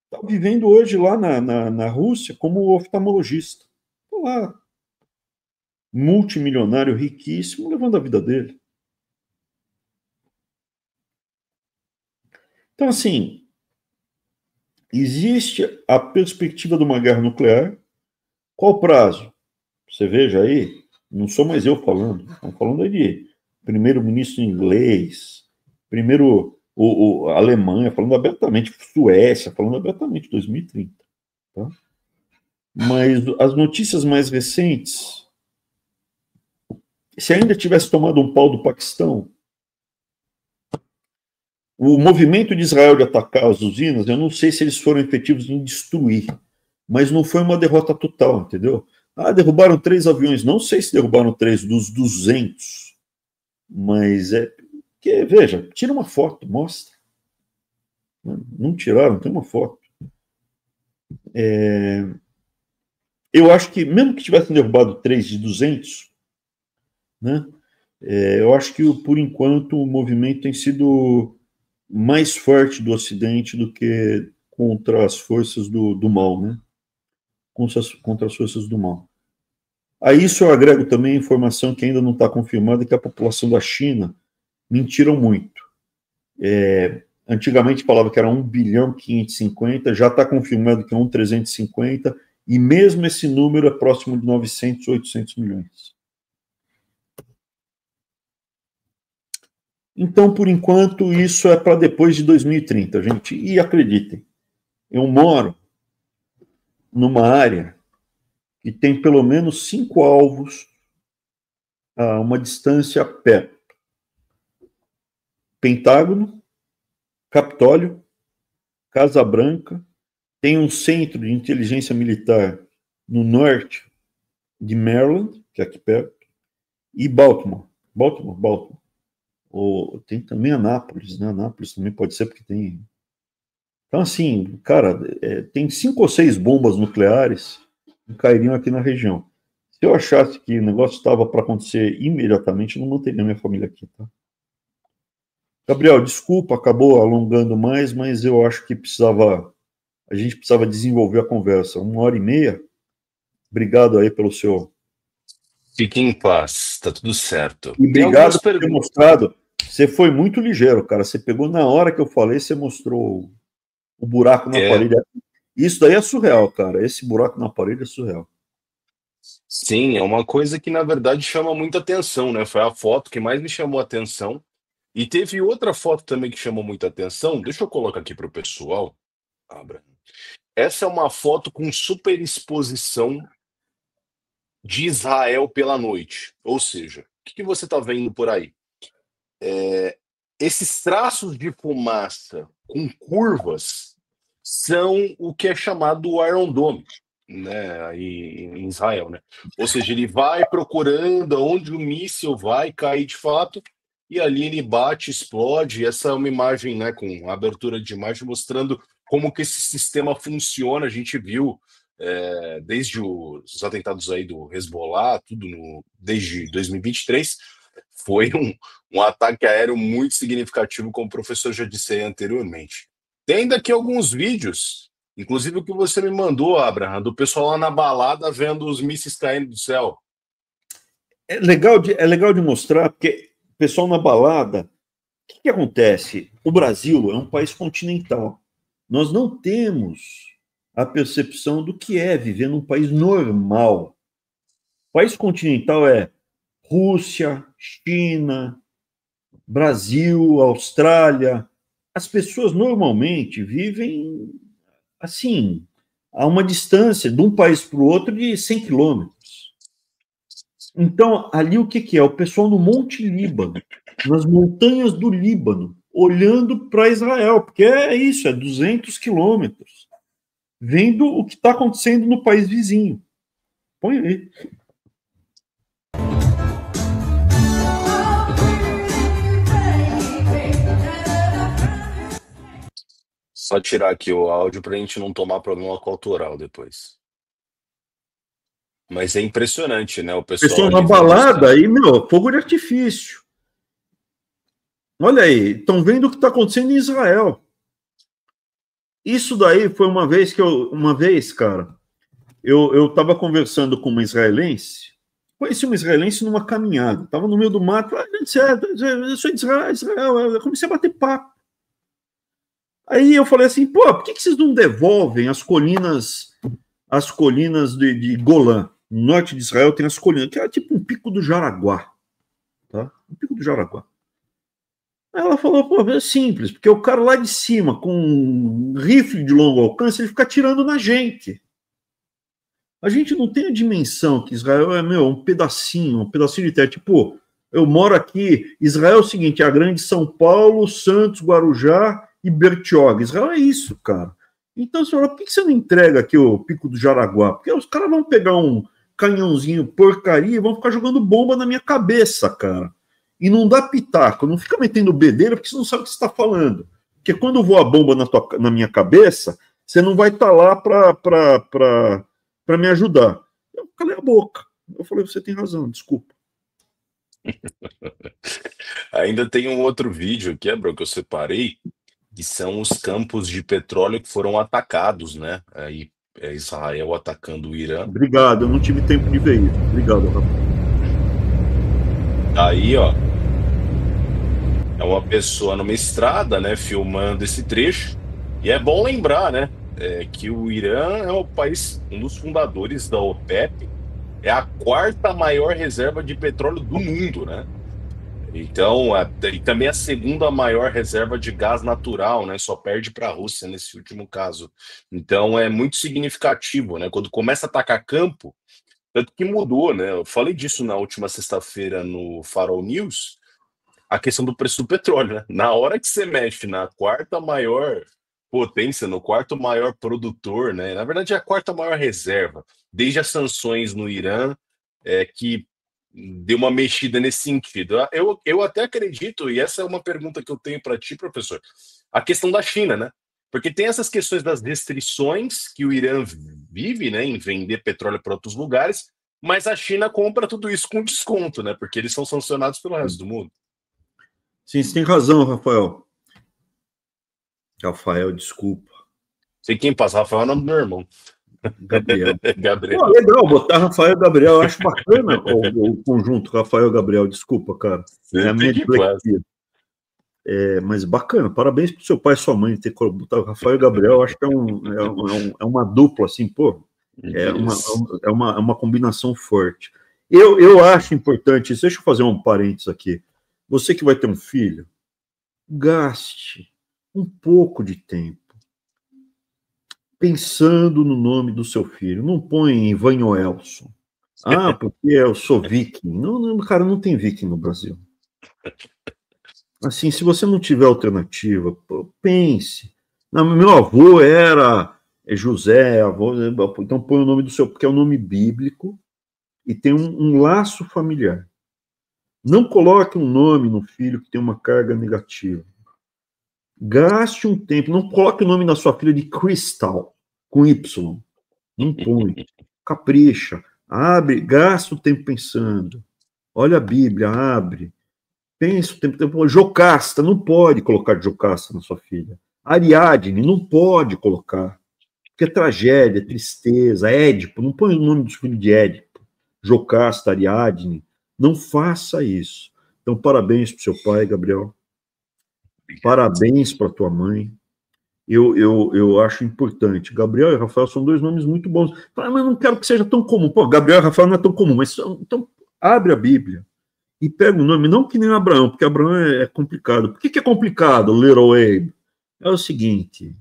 está vivendo hoje lá na Rússia como oftalmologista. Está lá, multimilionário, riquíssimo, levando a vida dele. Então, assim, existe a perspectiva de uma guerra nuclear. Qual prazo? Você veja aí, não sou mais eu falando, estamos falando aí de primeiro-ministro inglês, primeiro a Alemanha, falando abertamente, Suécia, falando abertamente, 2030. Tá? Mas as notícias mais recentes, se ainda tivesse tomado um pau do Paquistão, o movimento de Israel de atacar as usinas, eu não sei se eles foram efetivos em destruir, mas não foi uma derrota total, entendeu? Derrubaram 3 aviões, não sei se derrubaram 3 dos 200, mas que, veja, tira uma foto, mostra. Não tiraram, tem uma foto. Eu acho que, mesmo que tivessem derrubado 3 de 200, né, eu acho que, por enquanto, o movimento tem sido mais forte do Ocidente do que contra as forças do mal, né? Contra as forças do mal. A isso eu agrego também a informação que ainda não está confirmada, que a população da China mentiram muito. Antigamente falava que era 1 bilhão 550, já está confirmado que é 1,350, e mesmo esse número é próximo de 900, 800 milhões. Então, por enquanto, isso é para depois de 2030, gente. E acreditem, eu moro numa área que tem pelo menos 5 alvos a uma distância perto. Pentágono, Capitólio, Casa Branca, tem um centro de inteligência militar no norte de Maryland, que é aqui perto, e Baltimore. Tem também Anápolis, né? Anápolis também pode ser porque tem. Então, assim, cara, tem 5 ou 6 bombas nucleares que cairiam aqui na região. Se eu achasse que o negócio estava para acontecer imediatamente, eu não manteria minha família aqui, tá? Gabriel, desculpa, acabou alongando mais, mas eu acho que a gente precisava desenvolver a conversa. 1h30. Obrigado aí pelo seu. Fique em paz, tá tudo certo. E obrigado por ter mostrado. Você foi muito ligeiro, cara. Você pegou na hora que eu falei, você mostrou o buraco na parede. Isso daí é surreal, cara. Esse buraco na parede é surreal. Sim, é uma coisa que na verdade chama muita atenção, né? Foi a foto que mais me chamou a atenção. E teve outra foto também que chamou muita atenção. Deixa eu colocar aqui para o pessoal. Abra. Essa é uma foto com superexposição de Israel pela noite. Ou seja, o que você está vendo por aí? Esses traços de fumaça com curvas são o que é chamado Iron Dome, né, aí em Israel, né? Ou seja, ele vai procurando onde o míssil vai cair de fato, e ali ele bate, explode. Essa é uma imagem, né, com abertura de imagem mostrando como que esse sistema funciona. A gente viu desde os atentados aí do Hezbollah, tudo desde 2023, foi um ataque aéreo muito significativo, como o professor já disse aí anteriormente. Tem ainda aqui alguns vídeos, inclusive o que você me mandou, Abraham, do pessoal lá na balada vendo os mísseis caindo do céu. É legal de mostrar, porque o pessoal na balada, o que acontece? O Brasil é um país continental. Nós não temos a percepção do que é viver num país normal. O país continental é Rússia, China, Brasil, Austrália. As pessoas normalmente vivem assim, a uma distância de um país para o outro de 100 quilômetros. Então, ali o que é? O pessoal no Monte Líbano, nas montanhas do Líbano, olhando para Israel, porque é isso, é 200 quilômetros, vendo o que está acontecendo no país vizinho. Põe aí. Só tirar aqui o áudio para a gente não tomar problema com o autoral depois. Mas é impressionante, né? O pessoal na balada aí, fogo de artifício. Olha aí, estão vendo o que está acontecendo em Israel. Isso daí foi uma vez, cara, eu estava conversando com uma israelense, conheci uma israelense numa caminhada, estava no meio do mato, eu sou de Israel, eu comecei a bater papo. Aí eu falei assim, por que vocês não devolvem as colinas de Golã? No norte de Israel tem as colinas, que é tipo um pico do Jaraguá, tá? Um pico do Jaraguá. Aí ela falou, é simples, porque o cara lá de cima, com um rifle de longo alcance, ele fica atirando na gente. A gente não tem a dimensão que Israel é, um pedacinho de terra. Tipo, eu moro aqui, Israel é o seguinte, é a grande São Paulo, Santos, Guarujá e Bertioga. Israel é isso, cara. Então, você fala, por que você não entrega aqui o Pico do Jaraguá? Porque os caras vão pegar um canhãozinho porcaria e vão ficar jogando bomba na minha cabeça, cara. E não dá pitaco, não fica metendo bedelha, porque você não sabe o que você está falando. Porque quando voa a bomba na minha cabeça, você não vai estar lá para me ajudar. Eu calei a boca. Eu falei, você tem razão, desculpa. Ainda tem um outro vídeo aqui, Bro, que eu separei, que são os campos de petróleo que foram atacados, né? Aí, é Israel atacando o Irã. Obrigado, eu não tive tempo de ver isso. Obrigado, Rafa. Aí, ó, é uma pessoa numa estrada, né, filmando esse trecho. E é bom lembrar, né, que o Irã é o país, um dos fundadores da OPEP, é a quarta maior reserva de petróleo do mundo, né? Então, e também a segunda maior reserva de gás natural, né? Só perde para a Rússia nesse último caso. Então, é muito significativo, né? Quando começa a atacar campo, tanto que mudou, né? Eu falei disso na última sexta-feira no Farol News, a questão do preço do petróleo, né? Na hora que você mexe na quarta maior potência, no quarto maior produtor, né? Na verdade, é a quarta maior reserva, desde as sanções no Irã, que deu uma mexida nesse sentido. Eu até acredito, e essa é uma pergunta que eu tenho para ti, professor, a questão da China, né? Porque tem essas questões das restrições que o Irã vive, né, em vender petróleo para outros lugares, mas a China compra tudo isso com desconto, né? Porque eles são sancionados pelo resto do mundo. Sim, você tem razão, Rafael. Rafael, desculpa. Sei quem passa, Rafael é o nome do meu irmão. Gabriel. Gabriel. Pô, legal, botar Rafael e Gabriel. Eu acho bacana o conjunto Rafael e Gabriel. Desculpa, cara. É a minha dislexia. Mas bacana, parabéns pro seu pai e sua mãe ter botado Rafael e Gabriel. Eu acho que é uma dupla, assim, pô. É uma combinação forte. Eu acho importante isso. Deixa eu fazer um parênteses aqui. Você que vai ter um filho, gaste um pouco de tempo pensando no nome do seu filho. Não põe Ivan Elson. Ah, porque eu sou viking. Não, cara, não tem viking no Brasil. Assim, se você não tiver alternativa, pense. Não, meu avô era José, avô, então põe o nome do seu, porque é um nome bíblico e tem um laço familiar. Não coloque um nome no filho que tem uma carga negativa. Gaste um tempo, não coloque o nome da sua filha de Crystal, com Y. Não põe. Capricha. Abre, gasta o tempo pensando. Olha a Bíblia, abre. Pensa o tempo. Jocasta, não pode colocar Jocasta na sua filha. Ariadne, não pode colocar. Porque é tragédia, é tristeza. Édipo, não põe o nome dos filhos de Édipo. Jocasta, Ariadne. Não faça isso. Então, parabéns para o seu pai, Gabriel. Parabéns para tua mãe. Eu acho importante. Gabriel e Rafael são dois nomes muito bons. Mas não quero que seja tão comum. Pô, Gabriel e Rafael não é tão comum, mas então abre a Bíblia e pega o nome, não que nem Abraão, porque Abraão é complicado. Por que é complicado, Little Abe? É o seguinte,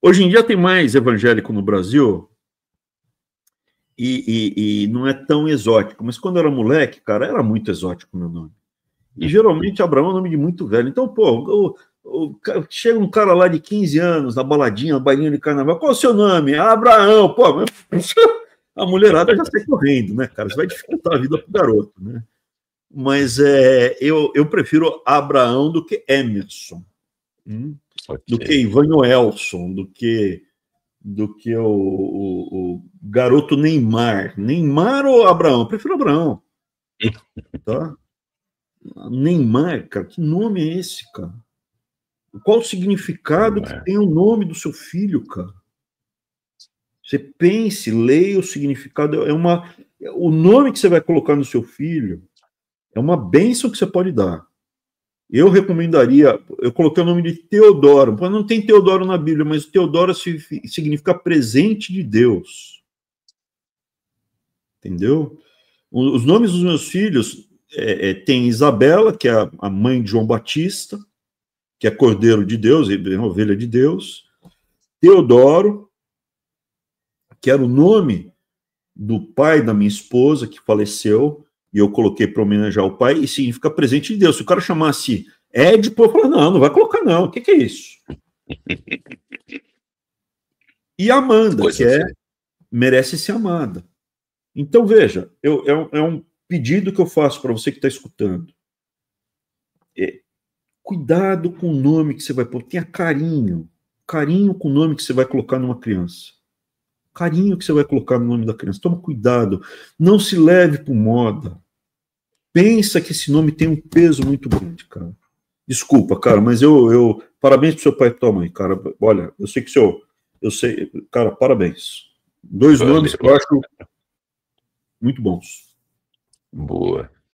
hoje em dia tem mais evangélico no Brasil e não é tão exótico, mas quando eu era moleque, cara, era muito exótico o meu nome. E geralmente Abraão é um nome de muito velho. Então, pô, chega um cara lá de 15 anos, na baladinha, na bailinha de carnaval, qual é o seu nome? Abraão. Pô, a mulherada já sai correndo, né, cara? Você vai dificultar a vida pro garoto, né? Mas eu prefiro Abraão do que Emerson, do que Ivan Elson, do que o garoto Neymar. Neymar ou Abraão? Eu prefiro Abraão. Tá? Neymar, cara, que nome é esse, cara? Qual o significado que tem o nome do seu filho, cara? Você pense, leia o significado. O nome que você vai colocar no seu filho é uma bênção que você pode dar. Eu recomendaria, eu coloquei o nome de Teodoro. Não tem Teodoro na Bíblia, mas Teodoro significa presente de Deus. Entendeu? Os nomes dos meus filhos tem Isabela, que é a mãe de João Batista, que é Cordeiro de Deus, ovelha de Deus. Teodoro, que era o nome do pai da minha esposa, que faleceu, e eu coloquei para homenagear o pai, e significa presente de Deus. Se o cara chamasse Édipo, eu falei, não vai colocar não, o que é isso? E Amanda, que merece ser amada. Então, veja, é um pedido que eu faço para você que está escutando. Cuidado com o nome que você vai pôr. Tenha carinho com o nome que você vai colocar numa criança. Carinho que você vai colocar no nome da criança. Toma cuidado. Não se leve por moda. Pensa que esse nome tem um peso muito grande, cara. Desculpa, cara, mas parabéns pro seu pai e pra tua mãe, cara. Olha, eu sei que eu sei, cara, parabéns. Dois nomes que eu acho muito bons. Boa.